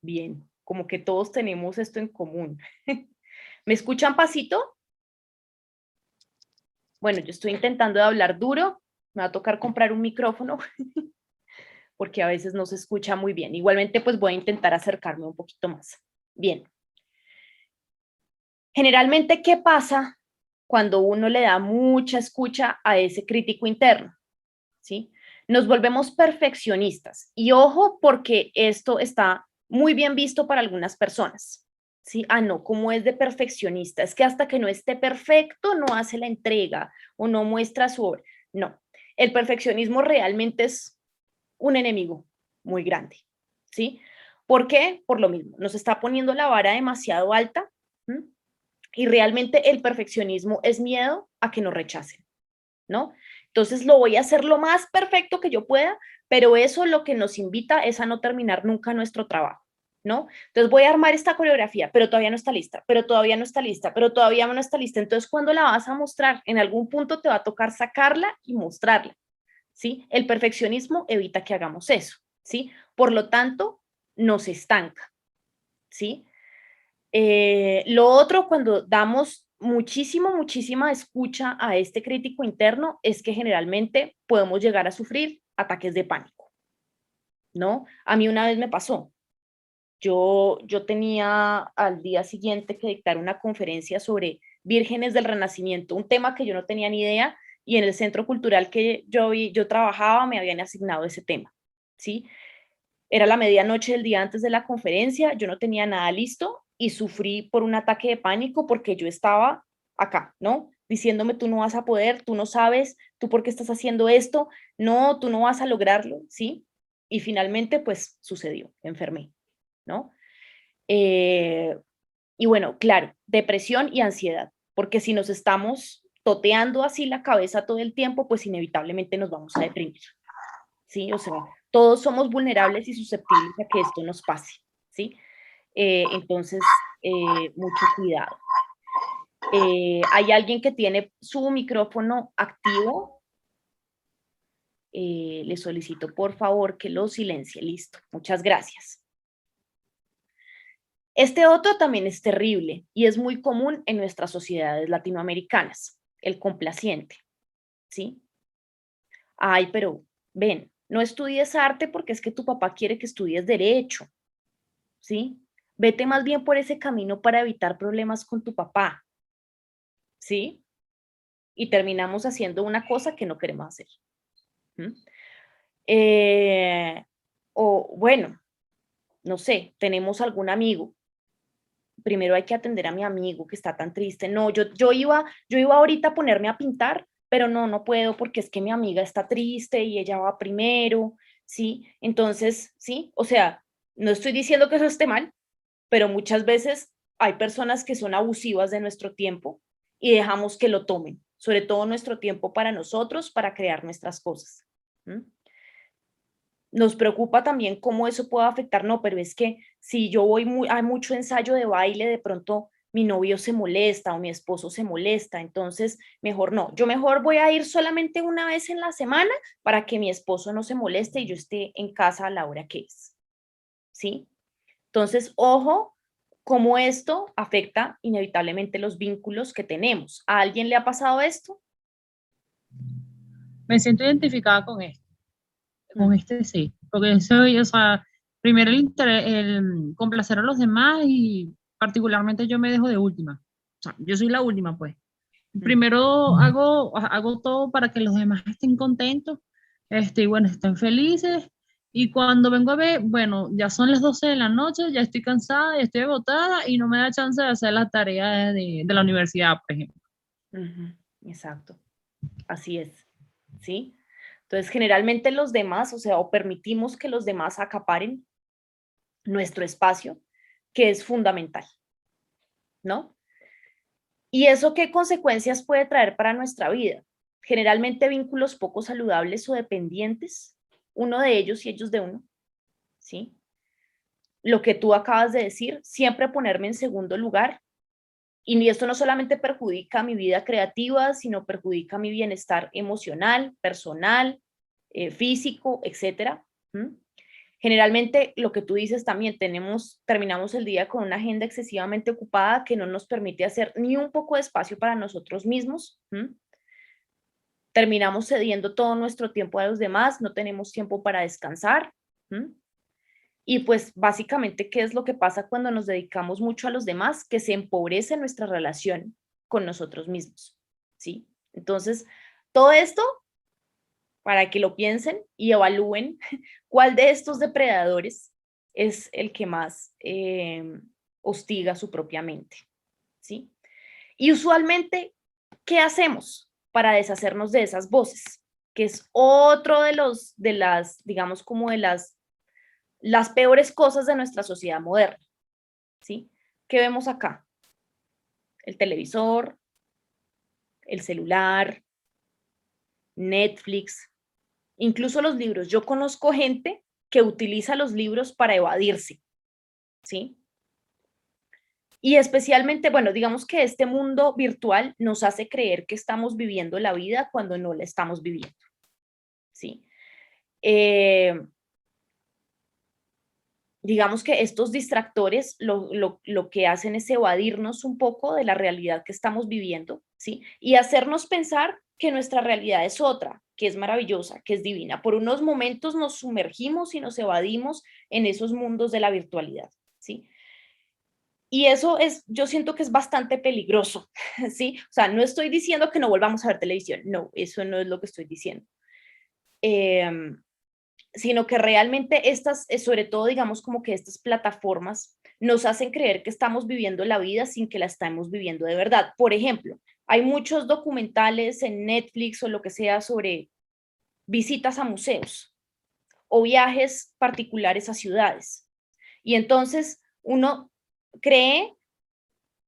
Bien, como que todos tenemos esto en común. ¿Me escuchan pasito? Bueno, yo estoy intentando de hablar duro, me va a tocar comprar un micrófono porque a veces no se escucha muy bien. Igualmente, pues voy a intentar acercarme un poquito más. Bien. Generalmente, ¿qué pasa cuando uno le da mucha escucha a ese crítico interno? ¿Sí? Nos volvemos perfeccionistas. Y ojo, porque esto está muy bien visto para algunas personas. ¿Sí? Ah, no, como es de perfeccionista, es que hasta que no esté perfecto no hace la entrega o no muestra su obra. No, el perfeccionismo realmente es un enemigo muy grande. ¿Sí? ¿Por qué? Por lo mismo, nos está poniendo la vara demasiado alta. Y realmente el perfeccionismo es miedo a que nos rechacen, ¿no? Entonces lo voy a hacer lo más perfecto que yo pueda, pero eso lo que nos invita es a no terminar nunca nuestro trabajo, ¿no? Entonces voy a armar esta coreografía, pero todavía no está lista, pero todavía no está lista, pero todavía no está lista. Entonces, cuando la vas a mostrar, en algún punto te va a tocar sacarla y mostrarla, ¿sí? El perfeccionismo evita que hagamos eso, ¿sí? Por lo tanto, nos estanca, ¿sí? Lo otro, cuando damos muchísima escucha a este crítico interno, es que generalmente podemos llegar a sufrir ataques de pánico, ¿no? A mí una vez me pasó. Yo tenía al día siguiente que dictar una conferencia sobre vírgenes del Renacimiento, un tema que yo no tenía ni idea, y en el centro cultural que yo trabajaba me habían asignado ese tema, ¿sí? Era la medianoche del día antes de la conferencia, yo no tenía nada listo y sufrí por un ataque de pánico porque yo estaba acá, ¿no? Diciéndome, tú no vas a poder, tú no sabes, tú por qué estás haciendo esto, no, tú no vas a lograrlo, ¿sí? Y finalmente, pues sucedió, enfermé, ¿no? Y bueno, claro, depresión y ansiedad, porque si nos estamos toteando así la cabeza todo el tiempo, pues inevitablemente nos vamos a deprimir, ¿sí? O sea, todos somos vulnerables y susceptibles a que esto nos pase, ¿sí? Entonces, mucho cuidado. ¿Hay alguien que tiene su micrófono activo? Le solicito por favor que lo silencie. Listo, muchas gracias. Este otro también es terrible y es muy común en nuestras sociedades latinoamericanas, el complaciente, ¿sí? Ay, pero ven, no estudies arte porque es que tu papá quiere que estudies derecho, ¿sí? Vete más bien por ese camino para evitar problemas con tu papá, ¿sí? Y terminamos haciendo una cosa que no queremos hacer. ¿Mm? O bueno, no sé, tenemos algún amigo. Primero hay que atender a mi amigo que está tan triste. No, yo iba ahorita a ponerme a pintar, pero no puedo porque es que mi amiga está triste y ella va primero, ¿sí? Entonces, sí, o sea, no estoy diciendo que eso esté mal, pero muchas veces hay personas que son abusivas de nuestro tiempo y dejamos que lo tomen, sobre todo nuestro tiempo para nosotros, para crear nuestras cosas. ¿Mm? Nos preocupa también cómo eso puede afectar, no, pero es que si yo voy a mucho ensayo de baile, de pronto mi novio se molesta o mi esposo se molesta, entonces mejor no, yo mejor voy a ir solamente una vez en la semana para que mi esposo no se moleste y yo esté en casa a la hora que es, ¿sí? Entonces, ojo, cómo esto afecta inevitablemente los vínculos que tenemos. ¿A alguien le ha pasado esto? Me siento identificada con este sí, porque eso, o sea, primero el complacer a los demás y particularmente yo me dejo de última. O sea, yo soy la última, pues. Primero hago todo para que los demás estén contentos, y bueno, estén felices. Y cuando vengo a ver, bueno, ya son las 12 de la noche, ya estoy cansada, ya estoy agotada y no me da chance de hacer las tareas de la universidad, por ejemplo. Exacto, así es, ¿sí? Entonces, generalmente los demás, o sea, o permitimos que los demás acaparen nuestro espacio, que es fundamental, ¿no? ¿Y eso qué consecuencias puede traer para nuestra vida? Generalmente vínculos poco saludables o dependientes, uno de ellos y ellos de uno, ¿sí? Lo que tú acabas de decir, siempre ponerme en segundo lugar, y esto no solamente perjudica mi vida creativa, sino perjudica mi bienestar emocional, personal, físico, etcétera. ¿Mm? Generalmente, lo que tú dices también, terminamos el día con una agenda excesivamente ocupada que no nos permite hacer ni un poco de espacio para nosotros mismos. ¿Mm? Terminamos cediendo todo nuestro tiempo a los demás, no tenemos tiempo para descansar. ¿Mm? Y pues básicamente, ¿qué es lo que pasa cuando nos dedicamos mucho a los demás? Que se empobrece nuestra relación con nosotros mismos, ¿sí? Entonces, todo esto para que lo piensen y evalúen cuál de estos depredadores es el que más hostiga su propia mente, ¿sí? Y usualmente, ¿qué hacemos para deshacernos de esas voces? Que es otro de las, digamos, como de las peores cosas de nuestra sociedad moderna, ¿sí? ¿Qué vemos acá? El televisor, el celular, Netflix, incluso los libros. Yo conozco gente que utiliza los libros para evadirse, ¿sí? Y especialmente, bueno, digamos que este mundo virtual nos hace creer que estamos viviendo la vida cuando no la estamos viviendo, ¿sí? Digamos que estos distractores lo que hacen es evadirnos un poco de la realidad que estamos viviendo, ¿sí? Y hacernos pensar que nuestra realidad es otra, que es maravillosa, que es divina. Por unos momentos nos sumergimos y nos evadimos en esos mundos de la virtualidad, ¿sí? Y eso es, yo siento que es bastante peligroso, ¿sí? O sea, no estoy diciendo que no volvamos a ver televisión, no, eso no es lo que estoy diciendo. Sino que realmente estas, sobre todo digamos como que estas plataformas nos hacen creer que estamos viviendo la vida sin que la estamos viviendo de verdad. Por ejemplo, hay muchos documentales en Netflix o lo que sea sobre visitas a museos o viajes particulares a ciudades. Y entonces uno cree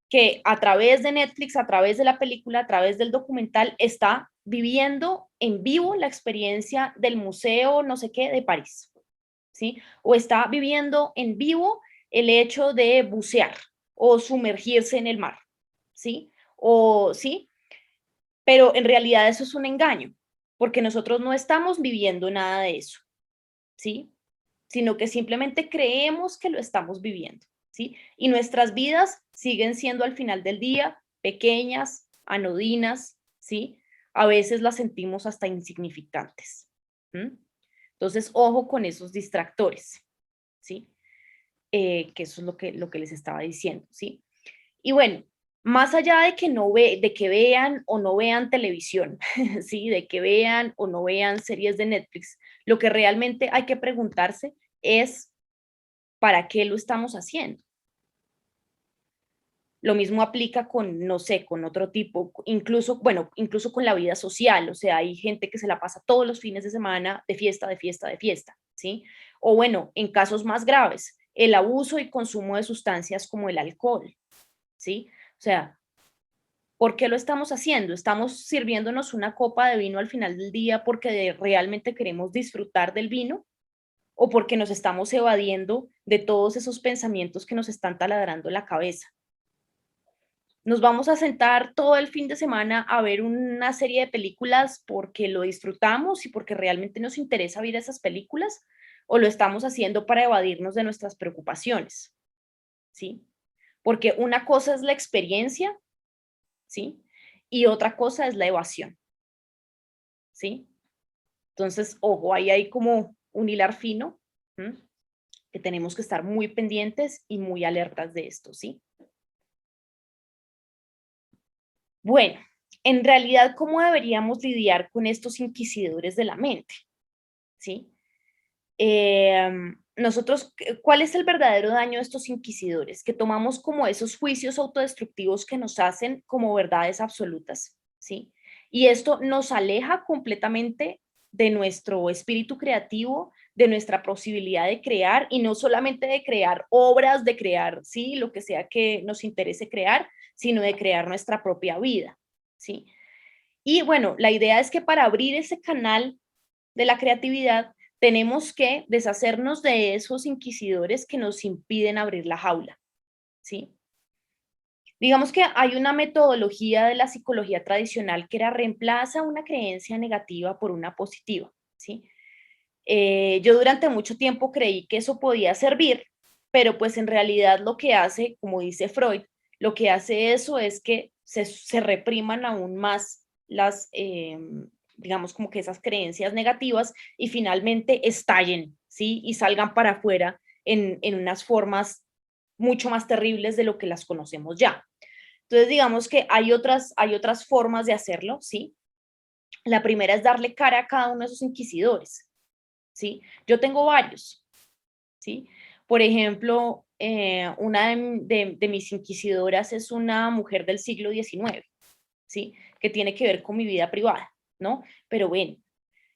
que a través de Netflix, a través de la película, a través del documental, está viviendo en vivo la experiencia del museo no sé qué de París, ¿sí? O está viviendo en vivo el hecho de bucear o sumergirse en el mar, ¿sí? O, ¿sí? Pero en realidad eso es un engaño, porque nosotros no estamos viviendo nada de eso, ¿sí? Sino que simplemente creemos que lo estamos viviendo, ¿sí? Y nuestras vidas siguen siendo al final del día pequeñas, anodinas, ¿sí? A veces las sentimos hasta insignificantes. ¿Mm? Entonces, ojo con esos distractores, ¿sí? Que eso es lo que les estaba diciendo, ¿sí? Y bueno, más allá de que, de que vean o no vean televisión, ¿sí? De que vean o no vean series de Netflix, lo que realmente hay que preguntarse es ¿para qué lo estamos haciendo? Lo mismo aplica con, no sé, con otro tipo, incluso, bueno, incluso con la vida social, o sea, hay gente que se la pasa todos los fines de semana de fiesta, de fiesta, de fiesta, ¿sí? O bueno, en casos más graves, el abuso y consumo de sustancias como el alcohol, ¿sí? O sea, ¿por qué lo estamos haciendo? ¿Estamos sirviéndonos una copa de vino al final del día porque realmente queremos disfrutar del vino? ¿O porque nos estamos evadiendo de todos esos pensamientos que nos están taladrando la cabeza? Nos vamos a sentar todo el fin de semana a ver una serie de películas porque lo disfrutamos y porque realmente nos interesa ver esas películas, o lo estamos haciendo para evadirnos de nuestras preocupaciones, ¿sí? Porque una cosa es la experiencia, ¿sí? Y otra cosa es la evasión, ¿sí? Entonces, ojo, ahí hay como un hilar fino, ¿m? Que tenemos que estar muy pendientes y muy alertas de esto, ¿sí? Bueno, en realidad, ¿cómo deberíamos lidiar con estos inquisidores de la mente? ¿Sí? Nosotros, ¿cuál es el verdadero daño de estos inquisidores? Que tomamos como esos juicios autodestructivos que nos hacen como verdades absolutas, ¿sí? Y esto nos aleja completamente de nuestro espíritu creativo, de nuestra posibilidad de crear, y no solamente de crear obras, de crear, sí, lo que sea que nos interese crear, sino de crear nuestra propia vida, ¿sí? Y bueno, la idea es que para abrir ese canal de la creatividad, tenemos que deshacernos de esos inquisidores que nos impiden abrir la jaula, ¿sí? Digamos que hay una metodología de la psicología tradicional que era reemplaza una creencia negativa por una positiva, ¿sí? Yo durante mucho tiempo creí que eso podía servir, pero pues en realidad lo que hace, como dice Freud, lo que hace eso es que se repriman aún más las, digamos, como que esas creencias negativas y finalmente estallen, ¿sí? Y salgan para afuera en unas formas mucho más terribles de lo que las conocemos ya. Entonces, digamos que hay otras formas de hacerlo, ¿sí? La primera es darle cara a cada uno de esos inquisidores, ¿sí? Yo tengo varios, ¿sí? Por ejemplo, una de mis inquisidoras es una mujer del siglo XIX, ¿sí? Que tiene que ver con mi vida privada, ¿no? Pero bueno,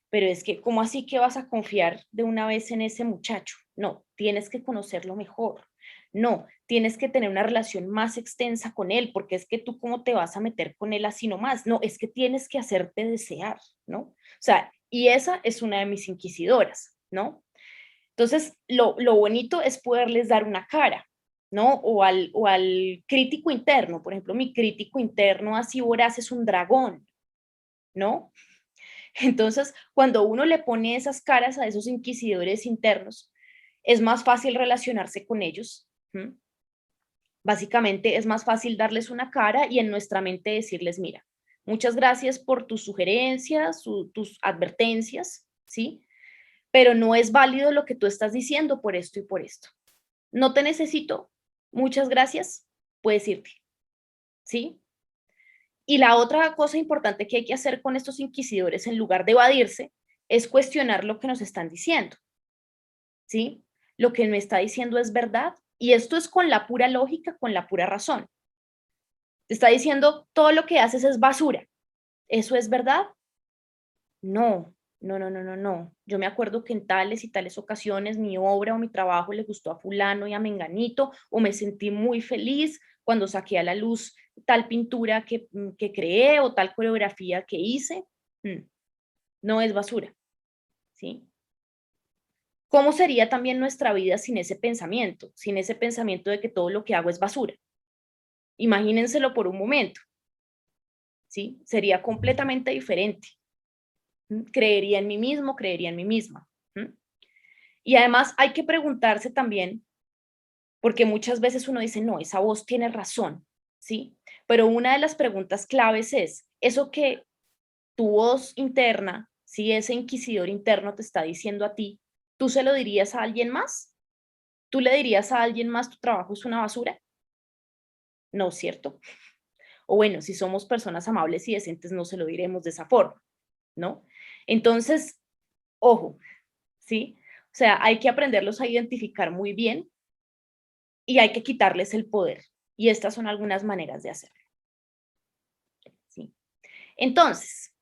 pero es que, ¿cómo así que vas a confiar de una vez en ese muchacho? No, tienes que conocerlo mejor. No, tienes que tener una relación más extensa con él, porque es que tú cómo te vas a meter con él así nomás. No, es que tienes que hacerte desear, ¿no? O sea, y esa es una de mis inquisidoras, ¿no? Entonces, lo bonito es poderles dar una cara, ¿no? O al crítico interno, por ejemplo, mi crítico interno así voraz es un dragón, ¿no? Entonces, cuando uno le pone esas caras a esos inquisidores internos, es más fácil relacionarse con ellos. ¿Mm? Básicamente es más fácil darles una cara y en nuestra mente decirles, mira, muchas gracias por tus sugerencias, tus advertencias, ¿sí? Pero no es válido lo que tú estás diciendo por esto y por esto. No te necesito, muchas gracias, puedes irte, ¿sí? Y la otra cosa importante que hay que hacer con estos inquisidores, en lugar de evadirse, es cuestionar lo que nos están diciendo, ¿sí? Lo que me está diciendo es verdad, y esto es con la pura lógica, con la pura razón. Te está diciendo, todo lo que haces es basura. ¿Eso es verdad? No, no, no, no, no, no. Yo me acuerdo que en tales y tales ocasiones mi obra o mi trabajo le gustó a fulano y a menganito, o me sentí muy feliz cuando saqué a la luz tal pintura que creé o tal coreografía que hice. No es basura, ¿sí? ¿Cómo sería también nuestra vida sin ese pensamiento de que todo lo que hago es basura? Imagínenselo por un momento, ¿sí? Sería completamente diferente. Creería en mí mismo, creería en mí misma. Y además hay que preguntarse también, porque muchas veces uno dice, no, esa voz tiene razón, ¿sí? Pero una de las preguntas claves es, eso que tu voz interna, si ese inquisidor interno te está diciendo a ti, ¿tú se lo dirías a alguien más? ¿Tú le dirías a alguien más tu trabajo es una basura? No, ¿cierto? O bueno, si somos personas amables y decentes, no se lo diremos de esa forma, ¿no? Entonces, ojo, ¿sí? O sea, hay que aprenderlos a identificar muy bien y hay que quitarles el poder. Y estas son algunas maneras de hacerlo, ¿sí? Entonces,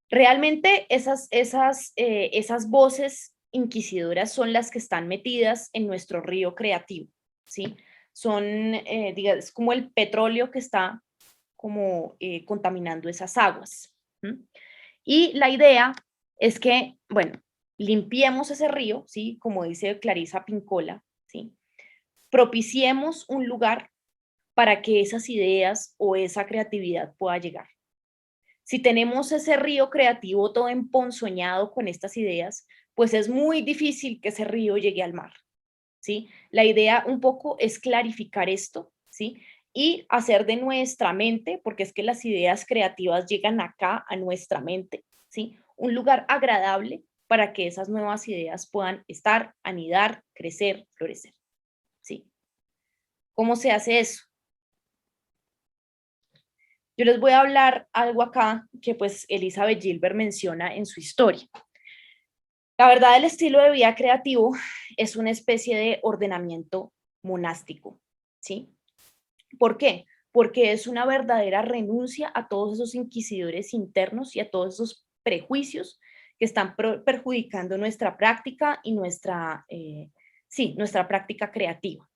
realmente esas voces inquisidoras son las que están metidas en nuestro río creativo, ¿sí? Son, es como el petróleo que está como contaminando esas aguas. Y la idea es que, bueno, limpiemos ese río, ¿sí? Como dice Clarisa Pincola, ¿sí? Propiciemos un lugar para que esas ideas o esa creatividad pueda llegar. Si tenemos ese río creativo todo emponzoñado con estas ideas, pues es muy difícil que ese río llegue al mar, ¿sí? La idea un poco es clarificar esto, ¿sí? Y hacer de nuestra mente, porque es que las ideas creativas llegan acá a nuestra mente, ¿sí? Un lugar agradable para que esas nuevas ideas puedan estar, anidar, crecer, florecer, ¿sí? ¿Cómo se hace eso? Yo les voy a hablar algo acá que pues Elizabeth Gilbert menciona en su historia. La verdad, el estilo de vida creativo es una especie de ordenamiento monástico, ¿sí? ¿Por qué? Porque es una verdadera renuncia a todos esos inquisidores internos y a todos esos prejuicios que están perjudicando nuestra práctica y nuestra práctica creativa,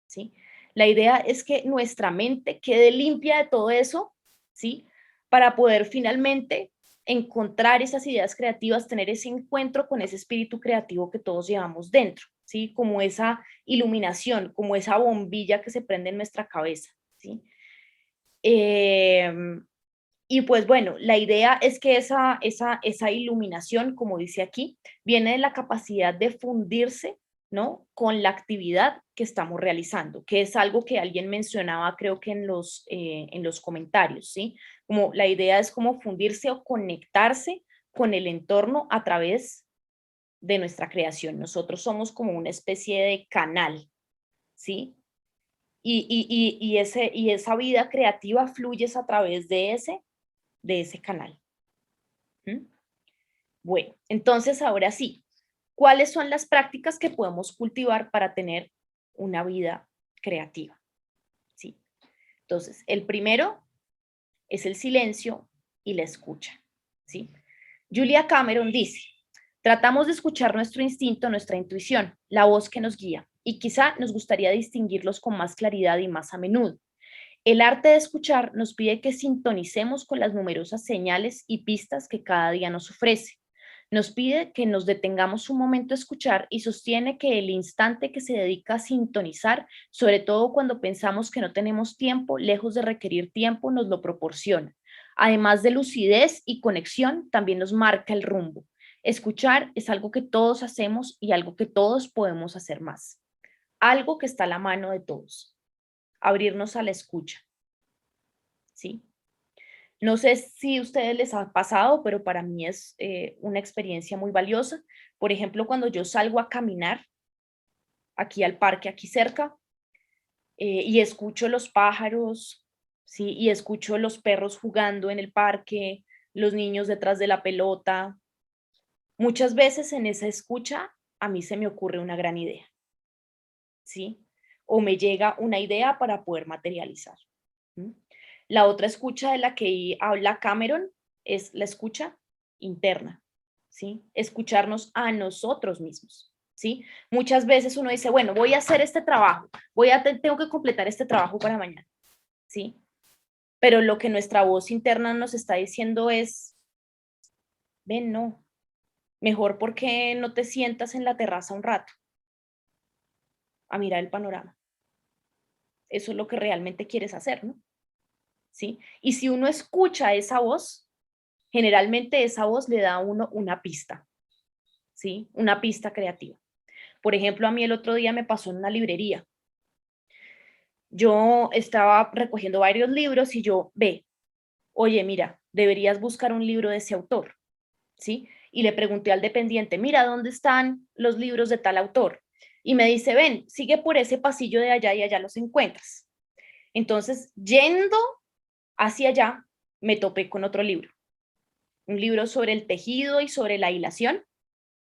¿sí? La idea es que nuestra mente quede limpia de todo eso, ¿sí? Para poder finalmente encontrar esas ideas creativas, tener ese encuentro con ese espíritu creativo que todos llevamos dentro, ¿sí? Como esa iluminación, como esa bombilla que se prende en nuestra cabeza, ¿sí? Y pues bueno, la idea es que esa iluminación, como dice aquí, viene de la capacidad de fundirse, ¿no? Con la actividad que estamos realizando, que es algo que alguien mencionaba, creo que en los comentarios, ¿sí? Como la idea es como fundirse o conectarse con el entorno a través de nuestra creación. Nosotros somos como una especie de canal, ¿sí? Y esa vida creativa fluye a través de ese canal. Bueno, entonces ahora sí, ¿cuáles son las prácticas que podemos cultivar para tener una vida creativa? Sí. Entonces, el primero es el silencio y la escucha. ¿Sí? Julia Cameron dice, tratamos de escuchar nuestro instinto, nuestra intuición, la voz que nos guía, y quizá nos gustaría distinguirlos con más claridad y más a menudo. El arte de escuchar nos pide que sintonicemos con las numerosas señales y pistas que cada día nos ofrece. Nos pide que nos detengamos un momento a escuchar y sostiene que el instante que se dedica a sintonizar, sobre todo cuando pensamos que no tenemos tiempo, lejos de requerir tiempo, nos lo proporciona. Además de lucidez y conexión, también nos marca el rumbo. Escuchar es algo que todos hacemos y algo que todos podemos hacer más. Algo que está a la mano de todos. Abrirnos a la escucha, ¿sí? No sé si a ustedes les ha pasado, pero para mí es una experiencia muy valiosa. Por ejemplo, cuando yo salgo a caminar aquí al parque, aquí cerca, y escucho los pájaros, ¿sí? Y escucho los perros jugando en el parque, los niños detrás de la pelota. Muchas veces en esa escucha a mí se me ocurre una gran idea, ¿sí? O me llega una idea para poder materializar. La otra escucha de la que habla Cameron es la escucha interna, ¿sí? Escucharnos a nosotros mismos, ¿sí? Muchas veces uno dice, bueno, voy a hacer este trabajo, tengo que completar este trabajo para mañana, ¿sí? Pero lo que nuestra voz interna nos está diciendo es, ven, no, mejor porque no te sientas en la terraza un rato a mirar el panorama. Eso es lo que realmente quieres hacer, ¿no? ¿Sí? Y si uno escucha esa voz, generalmente esa voz le da a uno una pista, ¿sí? Una pista creativa. Por ejemplo, a mí el otro día me pasó en una librería. Yo estaba recogiendo varios libros y yo, oye, mira, deberías buscar un libro de ese autor, ¿sí? Y le pregunté al dependiente, mira, ¿dónde están los libros de tal autor? Y me dice, ven, sigue por ese pasillo de allá y allá los encuentras. Entonces, yendo hacia allá, me topé con otro libro, un libro sobre el tejido y sobre la hilación,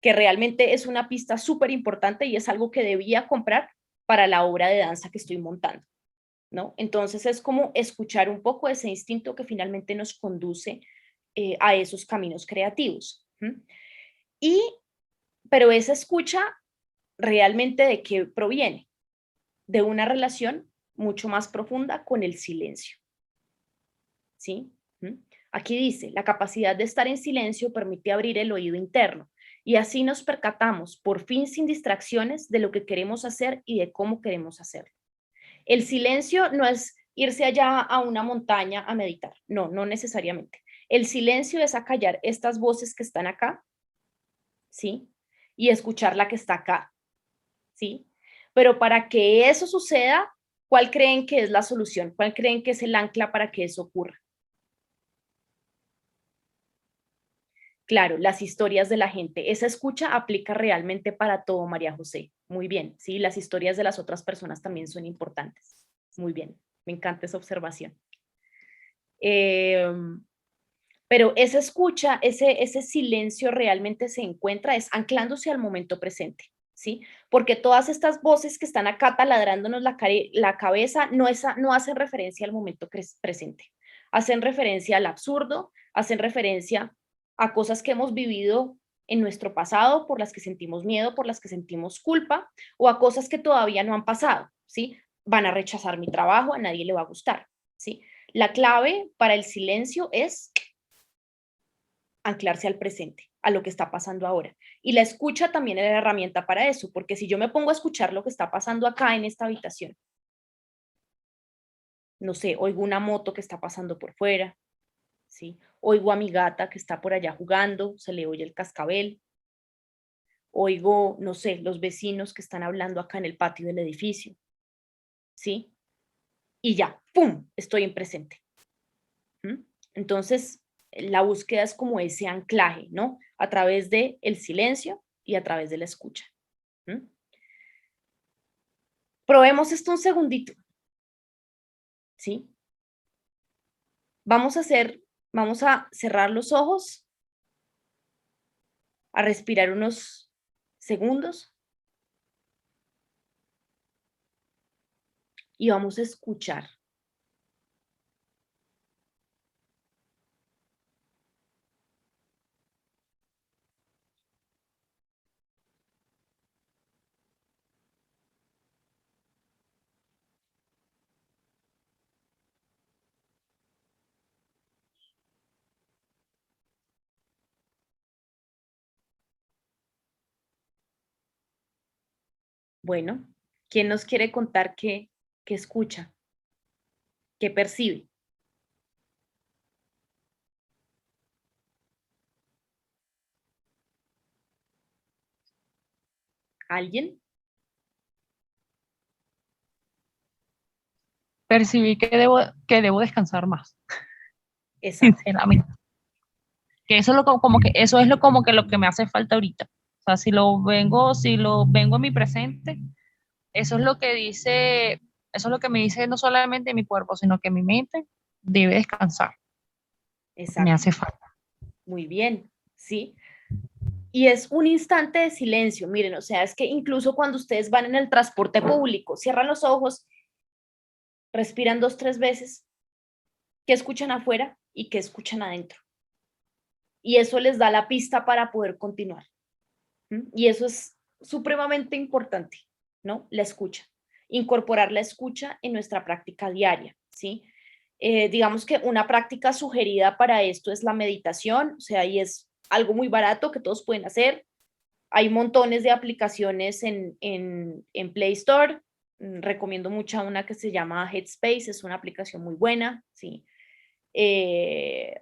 que realmente es una pista súper importante y es algo que debía comprar para la obra de danza que estoy montando, ¿no? Entonces es como escuchar un poco ese instinto que finalmente nos conduce a esos caminos creativos. Pero esa escucha realmente ¿de qué proviene? De una relación mucho más profunda con el silencio, ¿sí? Aquí dice, la capacidad de estar en silencio permite abrir el oído interno y así nos percatamos, por fin sin distracciones, de lo que queremos hacer y de cómo queremos hacerlo. El silencio no es irse allá a una montaña a meditar, no, no necesariamente. El silencio es acallar estas voces que están acá, ¿sí? Y escuchar la que está acá, ¿sí? Pero para que eso suceda, ¿cuál creen que es la solución? ¿Cuál creen que es el ancla para que eso ocurra? Claro, las historias de la gente. Esa escucha aplica realmente para todo, María José. Muy bien, ¿sí? Las historias de las otras personas también son importantes. Muy bien, me encanta esa observación. Pero esa escucha, ese silencio realmente se encuentra, es anclándose al momento presente, ¿sí? Porque todas estas voces que están acá taladrándonos la cabeza no hacen referencia al momento presente. Hacen referencia al absurdo, hacen referencia a cosas que hemos vivido en nuestro pasado, por las que sentimos miedo, por las que sentimos culpa, o a cosas que todavía no han pasado, ¿sí? Van a rechazar mi trabajo, a nadie le va a gustar, ¿sí? La clave para el silencio es anclarse al presente, a lo que está pasando ahora. Y la escucha también es la herramienta para eso, porque si yo me pongo a escuchar lo que está pasando acá en esta habitación, no sé, oigo una moto que está pasando por fuera, ¿sí? Oigo a mi gata que está por allá jugando, se le oye el cascabel, oigo, no sé, los vecinos que están hablando acá en el patio del edificio, ¿sí? Y ya, ¡pum!, estoy en presente. Entonces, la búsqueda es como ese anclaje, ¿no? A través del silencio y a través de la escucha. Probemos esto un segundito, ¿sí? Vamos a cerrar los ojos, a respirar unos segundos y vamos a escuchar. Bueno, ¿quién nos quiere contar qué escucha? ¿Qué percibe? ¿Alguien? Percibí que debo descansar más, Exacto. sinceramente. Que eso es como que eso es como que lo que me hace falta ahorita. O sea, si lo vengo en mi presente, eso es lo que dice, eso es lo que me dice no solamente mi cuerpo, sino que mi mente debe descansar. Me Exacto. hace falta. Muy bien, ¿sí? Y es un instante de silencio, miren, o sea, es que incluso cuando ustedes van en el transporte público, cierran los ojos, respiran 2, 3 veces, ¿qué escuchan afuera y qué escuchan adentro? y eso les da la pista para poder continuar. Y eso es supremamente importante, ¿no? La escucha, incorporar la escucha en nuestra práctica diaria, ¿sí? Digamos que una práctica sugerida para esto es la meditación, o sea, y es algo muy barato que todos pueden hacer. Hay montones de aplicaciones en Play Store. Recomiendo mucho una que se llama Headspace, es una aplicación muy buena, ¿sí?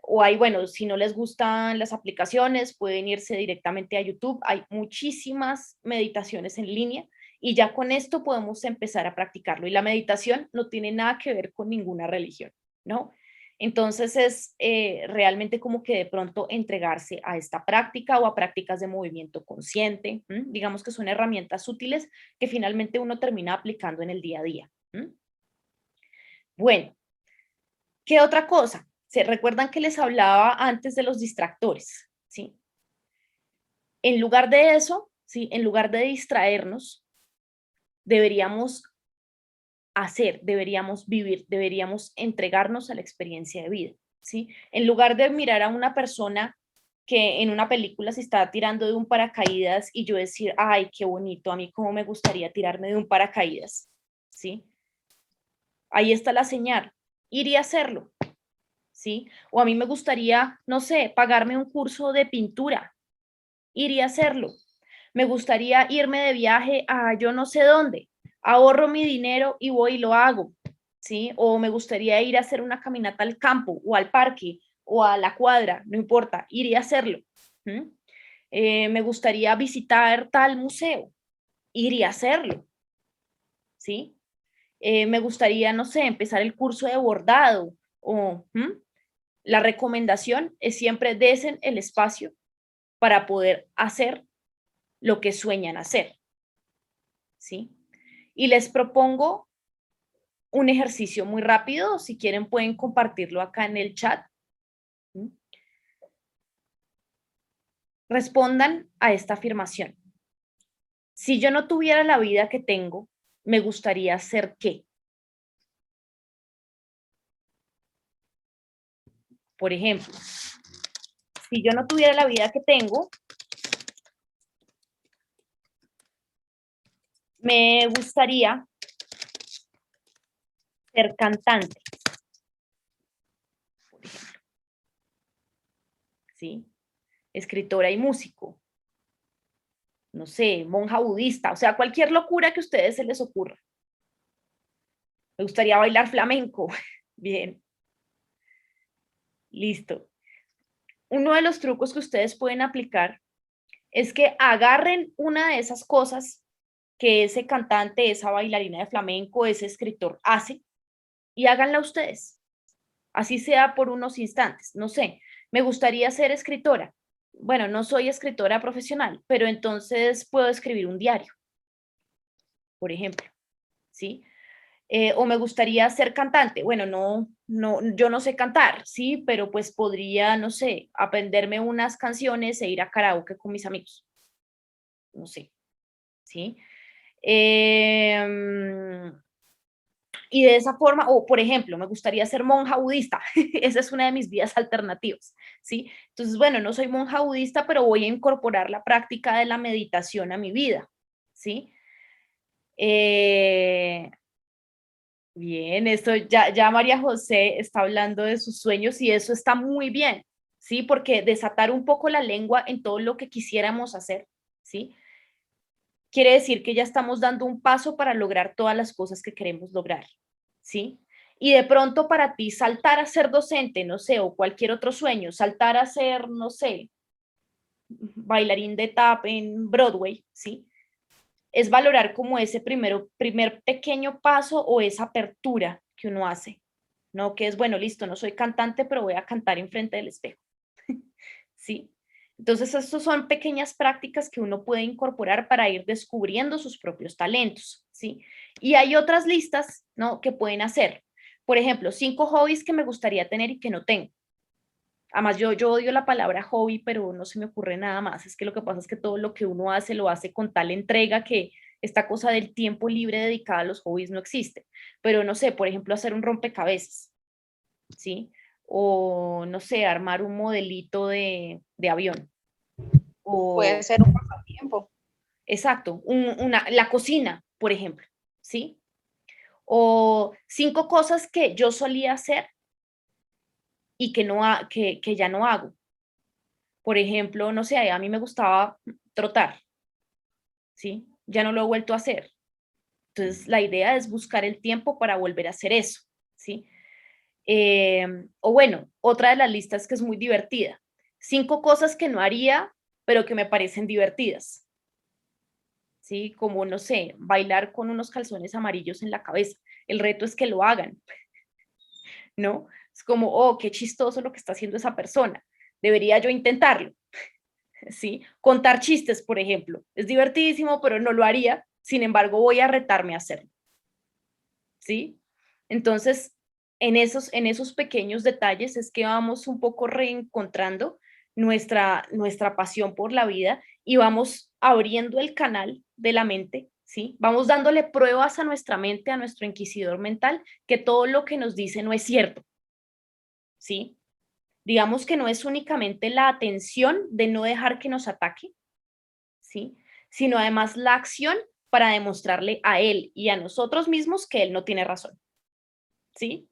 O hay, bueno, si no les gustan las aplicaciones, pueden irse directamente a YouTube. Hay muchísimas meditaciones en línea y ya con esto podemos empezar a practicarlo. Y la meditación no tiene nada que ver con ninguna religión, ¿no? Entonces es realmente como que de pronto entregarse a esta práctica o a prácticas de movimiento consciente. Digamos que son herramientas útiles que finalmente uno termina aplicando en el día a día. Bueno, ¿qué otra cosa? ¿Se recuerdan que les hablaba antes de los distractores? ¿Sí? En lugar de eso, ¿sí? En lugar de distraernos, deberíamos deberíamos vivir, deberíamos entregarnos a la experiencia de vida, ¿sí? En lugar de mirar a una persona que en una película se está tirando de un paracaídas y yo decir, ay, qué bonito, a mí cómo me gustaría tirarme de un paracaídas, ¿sí? Ahí está la señal, ir y hacerlo, ¿sí? O a mí me gustaría, no sé, pagarme un curso de pintura, ir y hacerlo. Me gustaría irme de viaje a yo no sé dónde, ahorro mi dinero y voy y lo hago, ¿sí? O me gustaría ir a hacer una caminata al campo o al parque o a la cuadra, no importa, ir y hacerlo. Me gustaría visitar tal museo, ir y hacerlo, ¿sí? Me gustaría, no sé, empezar el curso de bordado o la recomendación es siempre desen el espacio para poder hacer lo que sueñan hacer, ¿sí? Y les propongo un ejercicio muy rápido, si quieren pueden compartirlo acá en el chat. Respondan a esta afirmación. Si yo no tuviera la vida que tengo, me gustaría ser ¿qué? Por ejemplo, si yo no tuviera la vida que tengo, me gustaría ser cantante, por ejemplo, ¿sí? Escritora y músico, no sé, monja budista, o sea, cualquier locura que a ustedes se les ocurra. Me gustaría bailar flamenco. Bien, listo. Uno de los trucos que ustedes pueden aplicar es que agarren una de esas cosas que ese cantante, esa bailarina de flamenco, ese escritor hace y háganla ustedes. Así sea por unos instantes. No sé, me gustaría ser escritora. Bueno, no soy escritora profesional, pero entonces puedo escribir un diario, por ejemplo, ¿sí? O me gustaría ser cantante. Bueno, yo no sé cantar, sí, pero pues podría, no sé, aprenderme unas canciones e ir a karaoke con mis amigos. No sé, ¿sí? Y de esa forma, o por ejemplo, me gustaría ser monja budista. Esa es una de mis vías alternativas, ¿sí? Entonces, bueno, no soy monja budista, pero voy a incorporar la práctica de la meditación a mi vida, ¿sí? Bien, esto ya María José está hablando de sus sueños y eso está muy bien, ¿sí? Porque desatar un poco la lengua en todo lo que quisiéramos hacer, ¿sí? Quiere decir que ya estamos dando un paso para lograr todas las cosas que queremos lograr, ¿sí? Y de pronto para ti saltar a ser docente, no sé, o cualquier otro sueño, saltar a ser, no sé, bailarín de tap en Broadway, ¿sí? Es valorar como ese primer pequeño paso o esa apertura que uno hace, ¿no? Que es, bueno, listo, no soy cantante, pero voy a cantar enfrente del espejo, ¿sí? Entonces, estas son pequeñas prácticas que uno puede incorporar para ir descubriendo sus propios talentos, ¿sí? Y hay otras listas, ¿no? Que pueden hacer. Por ejemplo, 5 hobbies que me gustaría tener y que no tengo. Además, yo odio la palabra hobby, pero no se me ocurre nada más. Es que lo que pasa es que todo lo que uno hace lo hace con tal entrega que esta cosa del tiempo libre dedicado a los hobbies no existe. Pero no sé, por ejemplo, hacer un rompecabezas, ¿sí? o no sé, armar un modelito de avión. Puede ser un pasatiempo. Exacto, la cocina, por ejemplo, ¿sí? O 5 cosas que yo solía hacer y que ya no hago. Por ejemplo, no sé, a mí me gustaba trotar, ¿sí? Ya no lo he vuelto a hacer. Entonces, la idea es buscar el tiempo para volver a hacer eso, ¿sí? O bueno, otra de las listas que es muy divertida. 5 cosas que no haría, pero que me parecen divertidas. ¿Sí? Como, no sé, bailar con unos calzones amarillos en la cabeza. El reto es que lo hagan, ¿no? Es como, oh, qué chistoso lo que está haciendo esa persona. Debería yo intentarlo, ¿sí? Contar chistes, por ejemplo. Es divertidísimo, pero no lo haría. Sin embargo, voy a retarme a hacerlo, ¿sí? Entonces, en esos pequeños detalles es que vamos un poco reencontrando nuestra pasión por la vida y vamos abriendo el canal de la mente, ¿sí? Vamos dándole pruebas a nuestra mente, a nuestro inquisidor mental, que todo lo que nos dice no es cierto, ¿sí? Digamos que no es únicamente la atención de no dejar que nos ataque, ¿sí? Sino además la acción para demostrarle a él y a nosotros mismos que él no tiene razón, ¿sí?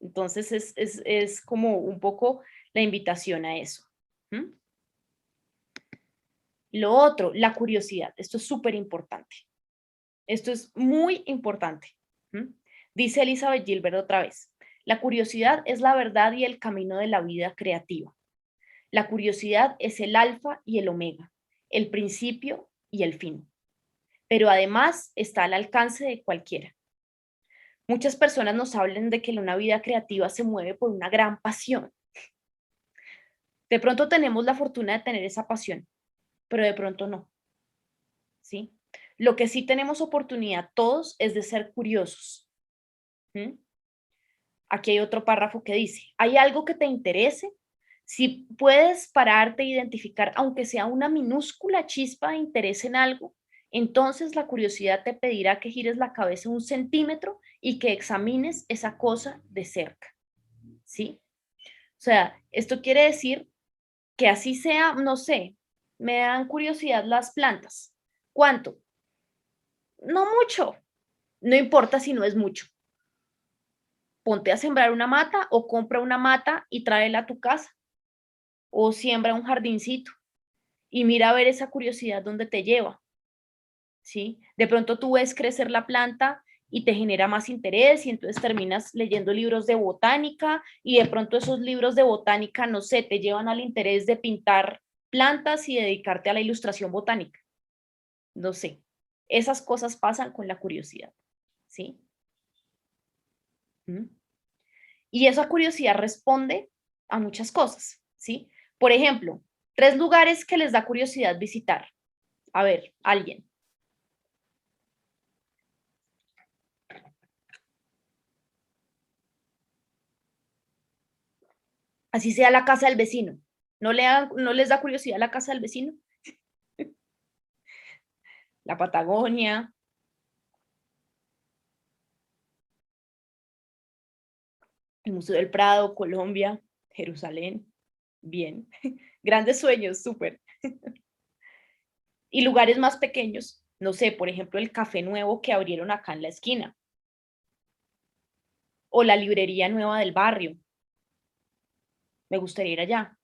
Entonces es como un poco la invitación a eso. ¿Mm? Lo otro, la curiosidad. Esto es súper importante. Esto es muy importante. ¿Mm? Dice Elizabeth Gilbert otra vez, la curiosidad es la verdad y el camino de la vida creativa. La curiosidad es el alfa y el omega, el principio y el fin. Pero además está al alcance de cualquiera. Muchas personas nos hablan de que una vida creativa se mueve por una gran pasión. De pronto tenemos la fortuna de tener esa pasión, pero de pronto no, ¿sí? Lo que sí tenemos oportunidad todos es de ser curiosos. ¿Mm? Aquí hay otro párrafo que dice, ¿hay algo que te interese? Si puedes pararte e identificar, aunque sea una minúscula chispa de interés en algo, entonces la curiosidad te pedirá que gires la cabeza 1 centímetro y que examines esa cosa de cerca, ¿sí? O sea, esto quiere decir que así sea, no sé, me dan curiosidad las plantas. ¿Cuánto? No mucho. No importa si no es mucho. Ponte a sembrar una mata o compra una mata y tráela a tu casa. O siembra un jardincito y mira a ver esa curiosidad dónde te lleva. ¿Sí? De pronto tú ves crecer la planta y te genera más interés y entonces terminas leyendo libros de botánica y de pronto esos libros de botánica, no sé, te llevan al interés de pintar plantas y dedicarte a la ilustración botánica. No sé, esas cosas pasan con la curiosidad, ¿sí? ¿Mm? Y esa curiosidad responde a muchas cosas, ¿sí? Por ejemplo, 3 lugares que les da curiosidad visitar. A ver, alguien. Así sea la casa del vecino. ¿No les da curiosidad la casa del vecino? La Patagonia, el Museo del Prado, Colombia, Jerusalén. Bien. Grandes sueños, súper. Y lugares más pequeños, no sé, por ejemplo, el café nuevo que abrieron acá en la esquina. O la librería nueva del barrio. Me gustaría ir allá.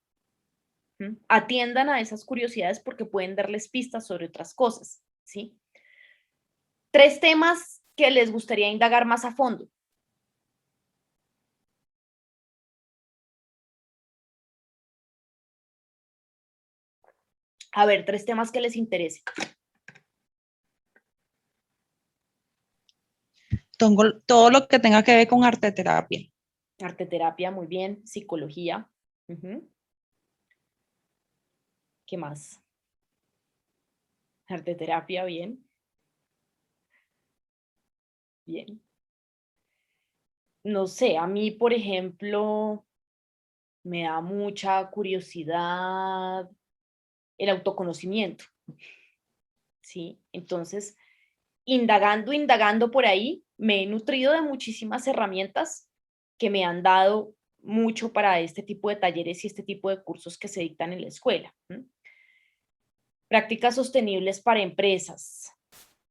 ¿Mm? Atiendan a esas curiosidades porque pueden darles pistas sobre otras cosas, ¿sí? 3 temas que les gustaría indagar más a fondo. A ver, 3 temas que les interesen. Todo lo que tenga que ver con arte terapia. Arteterapia, muy bien. Psicología. ¿Qué más? Arteterapia, bien. Bien. No sé, a mí, por ejemplo, me da mucha curiosidad el autoconocimiento, ¿sí? Entonces, indagando por ahí, me he nutrido de muchísimas herramientas que me han dado mucho para este tipo de talleres y este tipo de cursos que se dictan en la escuela. Prácticas sostenibles para empresas.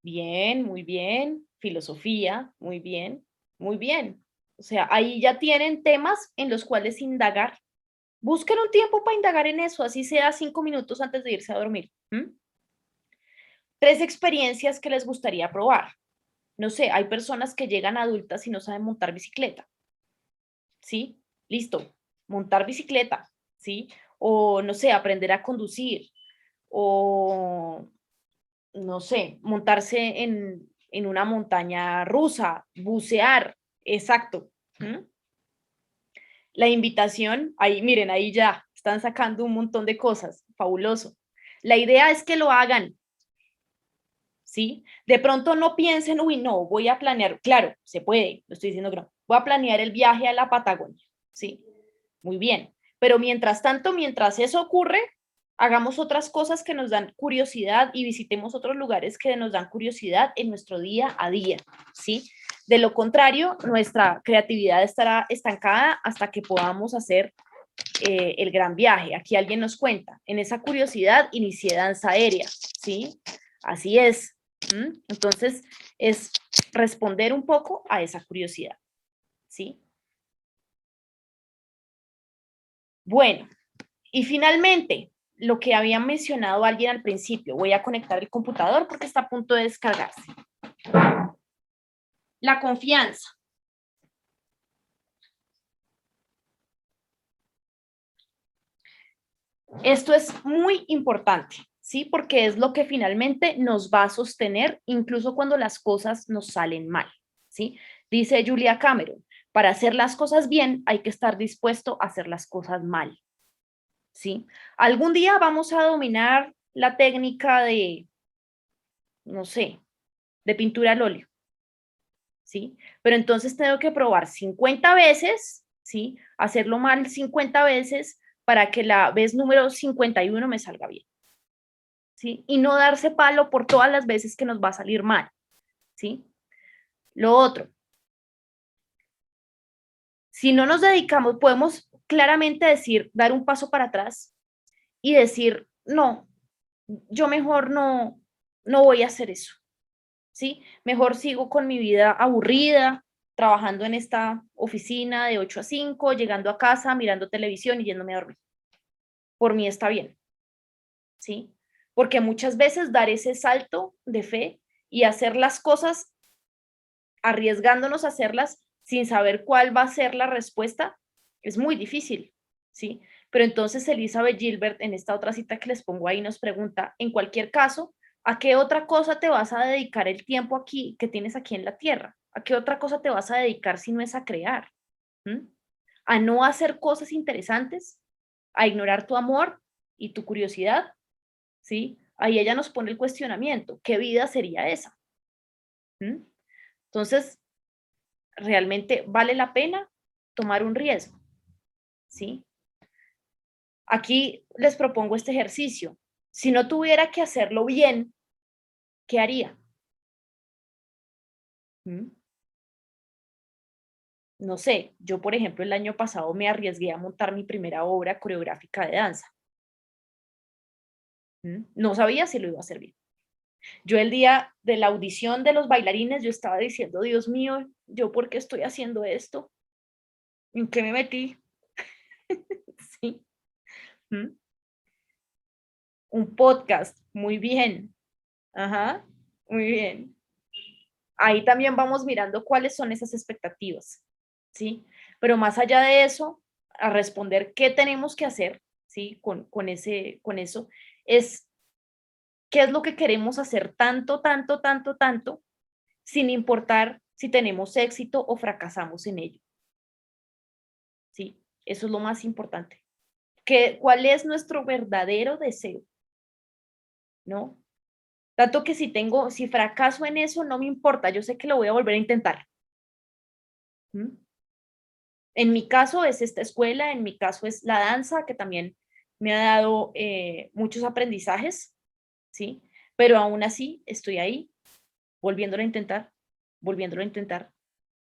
Bien, muy bien. Filosofía, muy bien, muy bien. O sea, ahí ya tienen temas en los cuales indagar. Busquen un tiempo para indagar en eso, así sea 5 minutos antes de irse a dormir. 3 experiencias que les gustaría probar. No sé, hay personas que llegan adultas y no saben montar bicicleta. ¿Sí? Listo. Montar bicicleta, ¿sí? O, no sé, aprender a conducir. O, no sé, montarse en una montaña rusa, bucear. Exacto. La invitación, ahí, miren, ahí ya están sacando un montón de cosas. Fabuloso. La idea es que lo hagan, ¿sí? De pronto no piensen, uy, no, voy a planear, claro, se puede, no estoy diciendo que no, voy a planear el viaje a la Patagonia, ¿sí? Muy bien, pero mientras tanto, mientras eso ocurre, hagamos otras cosas que nos dan curiosidad y visitemos otros lugares que nos dan curiosidad en nuestro día a día, ¿sí? De lo contrario, nuestra creatividad estará estancada hasta que podamos hacer el gran viaje. Aquí alguien nos cuenta, en esa curiosidad inicié danza aérea, ¿sí? Así es. Entonces, es responder un poco a esa curiosidad, ¿sí? Bueno, y finalmente, lo que había mencionado alguien al principio, voy a conectar el computador porque está a punto de descargarse. La confianza. Esto es muy importante, ¿sí? Porque es lo que finalmente nos va a sostener incluso cuando las cosas nos salen mal, ¿sí? Dice Julia Cameron, para hacer las cosas bien hay que estar dispuesto a hacer las cosas mal, ¿sí? Algún día vamos a dominar la técnica de, no sé, de pintura al óleo, ¿sí? Pero entonces tengo que probar 50 veces, ¿sí? Hacerlo mal 50 veces para que la vez número 51 me salga bien. ¿Sí? Y no darse palo por todas las veces que nos va a salir mal, ¿sí? Lo otro, si no nos dedicamos, podemos claramente decir, dar un paso para atrás y decir, no, yo mejor no voy a hacer eso, ¿sí? Mejor sigo con mi vida aburrida, trabajando en esta oficina de 8 a 5, llegando a casa, mirando televisión y yéndome a dormir. Por mí está bien, ¿sí? Porque muchas veces dar ese salto de fe y hacer las cosas arriesgándonos a hacerlas sin saber cuál va a ser la respuesta, es muy difícil, ¿sí? Pero entonces Elizabeth Gilbert, en esta otra cita que les pongo ahí, nos pregunta, en cualquier caso, ¿a qué otra cosa te vas a dedicar el tiempo aquí que tienes aquí en la Tierra? ¿A qué otra cosa te vas a dedicar si no es a crear? ¿A no hacer cosas interesantes? ¿A ignorar tu amor y tu curiosidad? ¿Sí? Ahí ella nos pone el cuestionamiento, ¿qué vida sería esa? Entonces, realmente vale la pena tomar un riesgo, ¿sí? Aquí les propongo este ejercicio. Si no tuviera que hacerlo bien, ¿qué haría? No sé, yo por ejemplo el año pasado me arriesgué a montar mi primera obra coreográfica de danza. No sabía si lo iba a hacer bien. Yo el día de la audición de los bailarines, yo estaba diciendo, Dios mío, ¿yo por qué estoy haciendo esto? ¿En qué me metí? Sí. Un podcast, muy bien. Ajá, muy bien. Ahí también vamos mirando cuáles son esas expectativas, ¿sí? Pero más allá de eso, a responder qué tenemos que hacer, ¿sí? Con eso, es qué es lo que queremos hacer tanto, tanto, tanto, tanto, sin importar si tenemos éxito o fracasamos en ello, ¿sí? Eso es lo más importante. ¿Cuál es nuestro verdadero deseo? ¿No? Tanto que si fracaso en eso, no me importa, yo sé que lo voy a volver a intentar. En mi caso es esta escuela, en mi caso es la danza, que también me ha dado muchos aprendizajes, ¿sí? Pero aún así estoy ahí, volviéndolo a intentar, volviéndolo a intentar,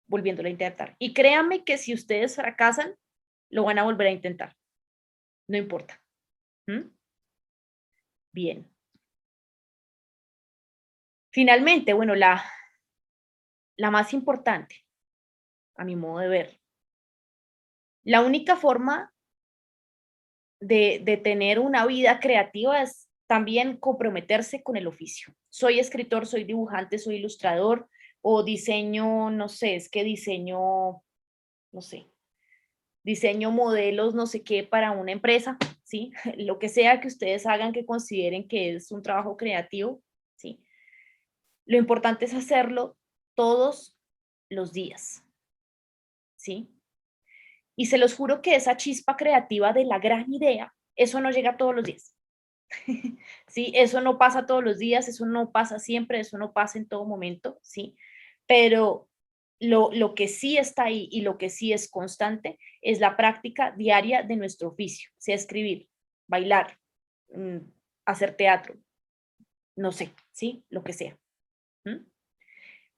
volviéndolo a intentar. Y créanme que si ustedes fracasan, lo van a volver a intentar. No importa. ¿Mm? Bien. Finalmente, bueno, la más importante, a mi modo de ver, la única forma de tener una vida creativa es también comprometerse con el oficio. Soy escritor, soy dibujante, soy ilustrador o diseño, no sé, es que diseño, no sé, diseño modelos, no sé qué, para una empresa, ¿sí? Lo que sea que ustedes hagan que consideren que es un trabajo creativo, ¿sí? Lo importante es hacerlo todos los días, ¿sí? Y se los juro que esa chispa creativa de la gran idea, eso no llega todos los días. ¿Sí? Eso no pasa todos los días, eso no pasa siempre, eso no pasa en todo momento, ¿sí? Pero lo que sí está ahí y lo que sí es constante es la práctica diaria de nuestro oficio, sea escribir, bailar, hacer teatro, no sé, ¿sí? Lo que sea. ¿Mm?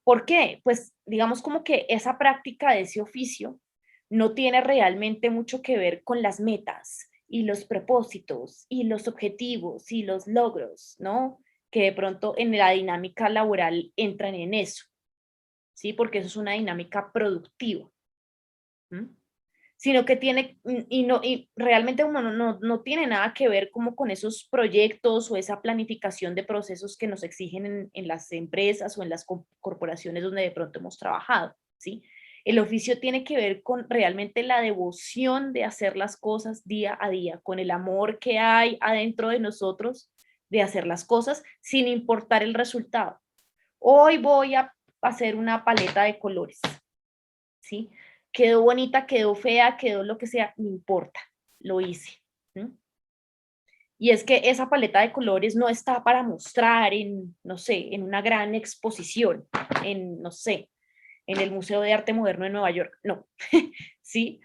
¿Por qué? Pues digamos como que esa práctica de ese oficio no tiene realmente mucho que ver con las metas y los propósitos y los objetivos y los logros, ¿no? Que de pronto en la dinámica laboral entran en eso, ¿sí? Porque eso es una dinámica productiva. ¿Mm? Sino que tiene, y realmente uno no tiene nada que ver como con esos proyectos o esa planificación de procesos que nos exigen en las empresas o en las corporaciones donde de pronto hemos trabajado, ¿sí? El oficio tiene que ver con realmente la devoción de hacer las cosas día a día, con el amor que hay adentro de nosotros de hacer las cosas sin importar el resultado. Hoy voy a hacer una paleta de colores, ¿sí? Quedó bonita, quedó fea, quedó lo que sea, no importa, lo hice. ¿Sí? Y es que esa paleta de colores no está para mostrar en, no sé, en una gran exposición, en, no sé, en el Museo de Arte Moderno de Nueva York, no, ¿sí?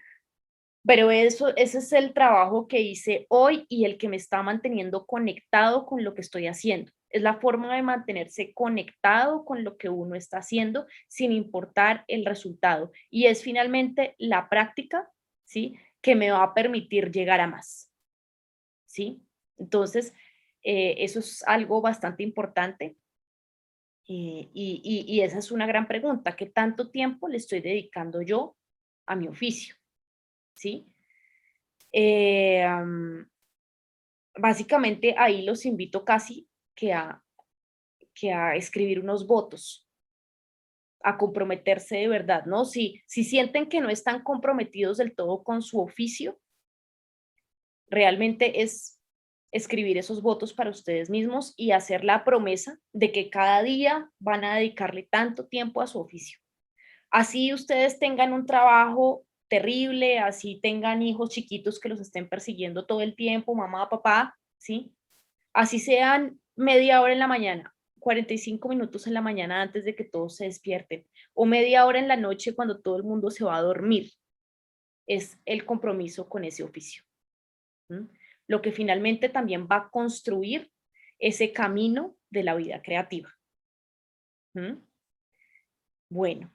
Pero eso, ese es el trabajo que hice hoy y el que me está manteniendo conectado con lo que estoy haciendo. Es la forma de mantenerse conectado con lo que uno está haciendo sin importar el resultado. Y es finalmente la práctica, ¿sí? Que me va a permitir llegar a más, ¿sí? Entonces, eso es algo bastante importante. Y esa es una gran pregunta. ¿Qué tanto tiempo le estoy dedicando yo a mi oficio? ¿Sí? Básicamente ahí los invito casi que a escribir unos votos, a comprometerse de verdad, ¿no? Si sienten que no están comprometidos del todo con su oficio, realmente es escribir esos votos para ustedes mismos y hacer la promesa de que cada día van a dedicarle tanto tiempo a su oficio. Así ustedes tengan un trabajo terrible, así tengan hijos chiquitos que los estén persiguiendo todo el tiempo, mamá, papá, ¿sí? Así sean media hora en la mañana, 45 minutos en la mañana antes de que todos se despierten, o media hora en la noche cuando todo el mundo se va a dormir, es el compromiso con ese oficio. ¿Mm? Lo que finalmente también va a construir ese camino de la vida creativa. ¿Mm? Bueno,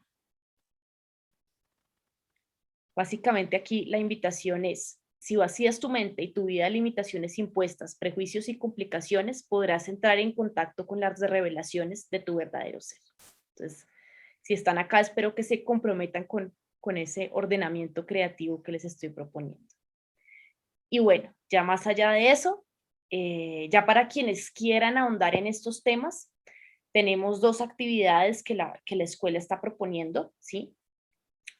básicamente aquí la invitación es, si vacías tu mente y tu vida de limitaciones impuestas, prejuicios y complicaciones, podrás entrar en contacto con las revelaciones de tu verdadero ser. Entonces, si están acá, espero que se comprometan con ese ordenamiento creativo que les estoy proponiendo. Y bueno, ya más allá de eso, ya para quienes quieran ahondar en estos temas, tenemos dos actividades que la escuela está proponiendo, ¿sí?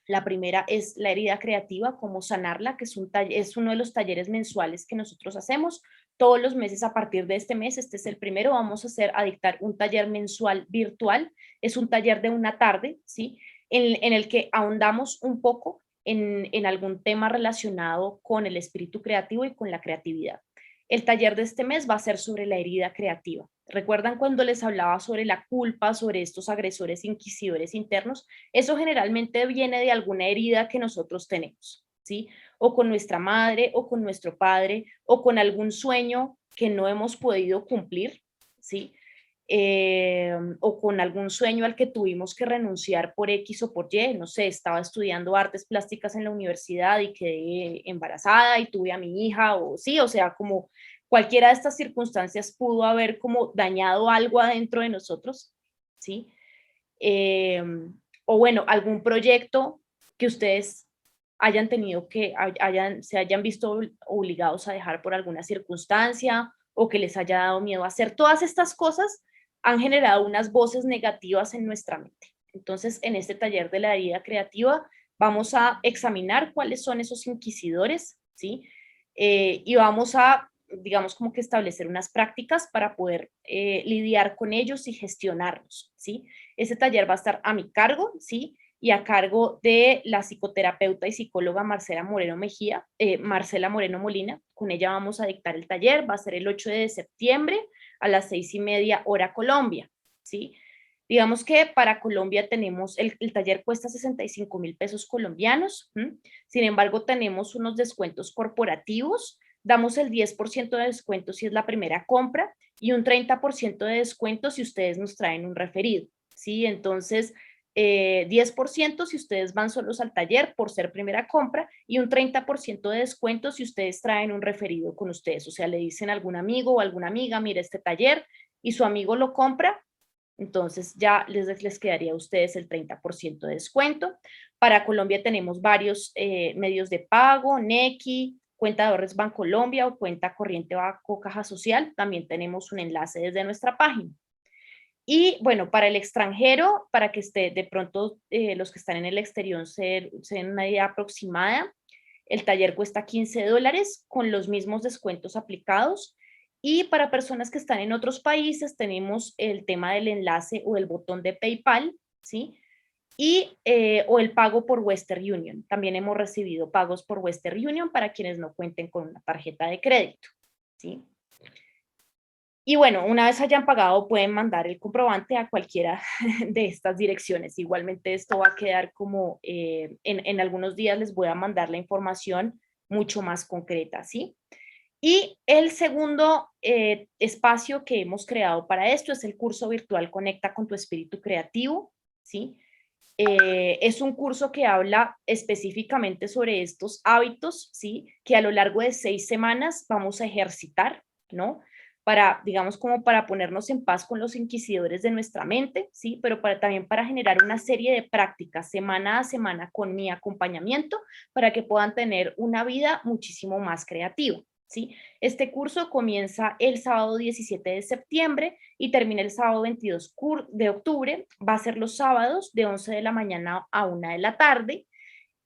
La primera es la herida creativa, cómo sanarla, que es uno de los talleres mensuales que nosotros hacemos todos los meses. A partir de este mes, este es el primero, vamos a dictar un taller mensual virtual. Es un taller de una tarde, ¿sí? En el que ahondamos un poco en algún tema relacionado con el espíritu creativo y con la creatividad. El taller de este mes va a ser sobre la herida creativa. ¿Recuerdan cuando les hablaba sobre la culpa, sobre estos agresores inquisidores internos? Eso generalmente viene de alguna herida que nosotros tenemos, ¿sí? O con nuestra madre, o con nuestro padre, o con algún sueño que no hemos podido cumplir, ¿sí? o con algún sueño al que tuvimos que renunciar por X o por Y, no sé, estaba estudiando artes plásticas en la universidad y quedé embarazada y tuve a mi hija, o sí, o sea, como cualquiera de estas circunstancias pudo haber como dañado algo adentro de nosotros, ¿sí? O bueno, algún proyecto que ustedes hayan tenido que, se hayan visto obligados a dejar por alguna circunstancia o que les haya dado miedo hacer. Todas estas cosas han generado unas voces negativas en nuestra mente. Entonces, en este taller de la herida creativa, vamos a examinar cuáles son esos inquisidores, ¿sí? Y vamos a, digamos, como que establecer unas prácticas para poder lidiar con ellos y gestionarlos, ¿sí? Este taller va a estar a mi cargo, ¿sí? Y a cargo de la psicoterapeuta y psicóloga Marcela Moreno Mejía, Marcela Moreno Molina. Con ella vamos a dictar el taller, va a ser el 8 de septiembre a las 6:30 hora Colombia, ¿sí? Digamos que para Colombia tenemos, el taller cuesta 65.000 pesos colombianos, ¿m? Sin embargo tenemos unos descuentos corporativos, damos el 10% de descuento si es la primera compra y un 30% de descuento si ustedes nos traen un referido, ¿sí? Entonces, 10% si ustedes van solos al taller por ser primera compra y un 30% de descuento si ustedes traen un referido con ustedes. O sea, le dicen a algún amigo o alguna amiga, mire este taller, y su amigo lo compra, entonces ya les quedaría a ustedes el 30% de descuento. Para Colombia tenemos varios medios de pago, Nequi, cuenta de ahorros Bancolombia o cuenta corriente Banco Caja Social. También tenemos un enlace desde nuestra página. Y bueno, para el extranjero, para que esté de pronto los que están en el exterior se den una idea aproximada, el taller cuesta $15 con los mismos descuentos aplicados. Y para personas que están en otros países tenemos el tema del enlace o el botón de PayPal, ¿sí? Y, o el pago por Western Union. También hemos recibido pagos por Western Union para quienes no cuenten con una tarjeta de crédito, ¿sí? Y bueno, una vez hayan pagado, pueden mandar el comprobante a cualquiera de estas direcciones. Igualmente esto va a quedar como, en algunos días les voy a mandar la información mucho más concreta, ¿sí? Y el segundo espacio que hemos creado para esto es el curso virtual Conecta con tu espíritu creativo, ¿sí? Es un curso que habla específicamente sobre estos hábitos, ¿sí? Que a lo largo de 6 semanas vamos a ejercitar, ¿no? Para, digamos, como para ponernos en paz con los inquisidores de nuestra mente, ¿sí? Pero también para generar una serie de prácticas semana a semana con mi acompañamiento para que puedan tener una vida muchísimo más creativa, ¿sí? Este curso comienza el sábado 17 de septiembre y termina el sábado 22 de octubre. Va a ser los sábados de 11 de la mañana a 1 de la tarde.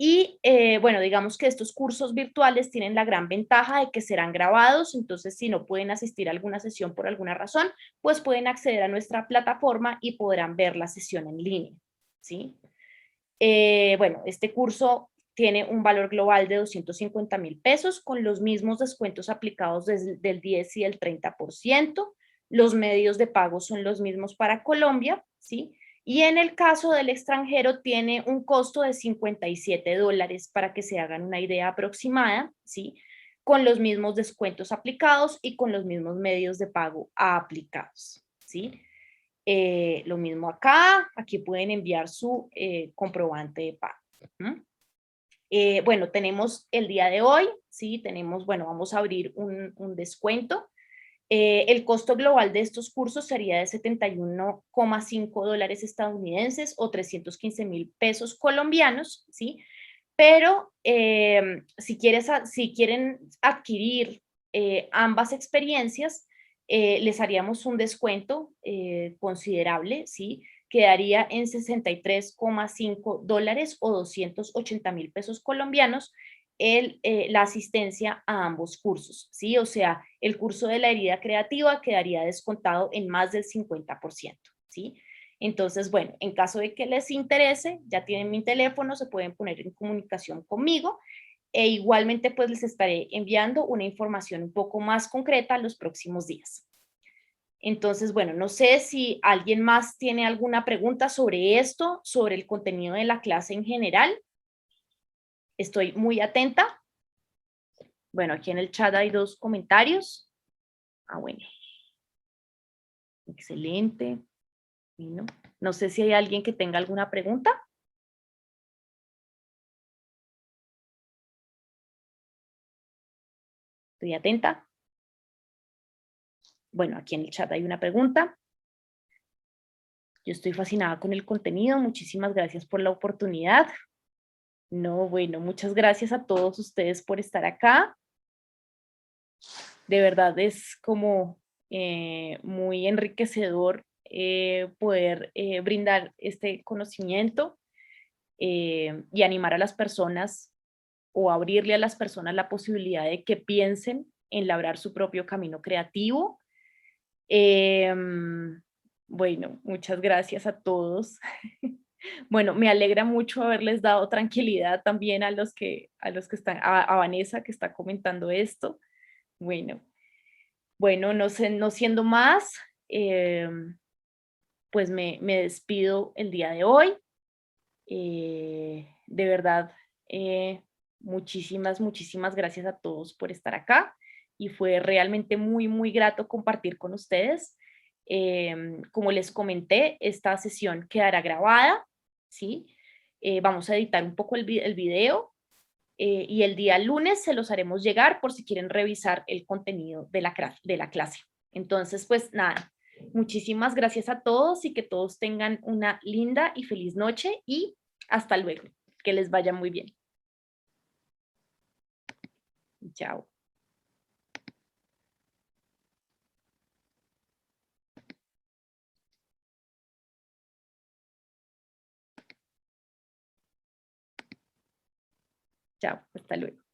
Y bueno, digamos que estos cursos virtuales tienen la gran ventaja de que serán grabados, entonces si no pueden asistir a alguna sesión por alguna razón, pues pueden acceder a nuestra plataforma y podrán ver la sesión en línea, ¿sí? Bueno, este curso tiene un valor global de 250.000 pesos con los mismos descuentos aplicados del 10 y el 30%. Los medios de pago son los mismos para Colombia, ¿sí? Y en el caso del extranjero tiene un costo de $57 para que se hagan una idea aproximada, ¿sí? Con los mismos descuentos aplicados y con los mismos medios de pago aplicados, ¿sí? Lo mismo acá, aquí pueden enviar su comprobante de pago. Bueno, tenemos el día de hoy, ¿sí? Tenemos, bueno, vamos a abrir un descuento. El costo global de estos cursos sería de $71,5 estadounidenses o 315.000 pesos colombianos, ¿sí? Pero si quieren adquirir ambas experiencias, les haríamos un descuento considerable, ¿sí? Quedaría en $63,5 o 280.000 pesos colombianos la asistencia a ambos cursos, ¿sí? O sea, el curso de la herida creativa quedaría descontado en más del 50%, ¿sí? Entonces, bueno, en caso de que les interese, ya tienen mi teléfono, se pueden poner en comunicación conmigo e igualmente pues les estaré enviando una información un poco más concreta los próximos días. Entonces, bueno, no sé si alguien más tiene alguna pregunta sobre esto, sobre el contenido de la clase en general. Estoy muy atenta. Bueno, aquí en el chat hay 2 comentarios. Ah, bueno. Excelente. Bueno, no sé si hay alguien que tenga alguna pregunta. Estoy atenta. Bueno, aquí en el chat hay una pregunta. Yo estoy fascinada con el contenido. Muchísimas gracias por la oportunidad. No, bueno, muchas gracias a todos ustedes por estar acá. De verdad es como muy enriquecedor poder brindar este conocimiento y animar a las personas o abrirle a las personas la posibilidad de que piensen en labrar su propio camino creativo. Bueno, muchas gracias a todos. Bueno, me alegra mucho haberles dado tranquilidad también a los que están, a Vanessa que está comentando esto. Bueno, no sé, no siendo más, pues me despido el día de hoy. De verdad, muchísimas gracias a todos por estar acá y fue realmente muy grato compartir con ustedes. Como les comenté, esta sesión quedará grabada, ¿sí? Vamos a editar un poco el video y el día lunes se los haremos llegar por si quieren revisar el contenido de la clase. Entonces, pues nada, muchísimas gracias a todos y que todos tengan una linda y feliz noche y hasta luego. Que les vaya muy bien. Chao. Chao, hasta luego.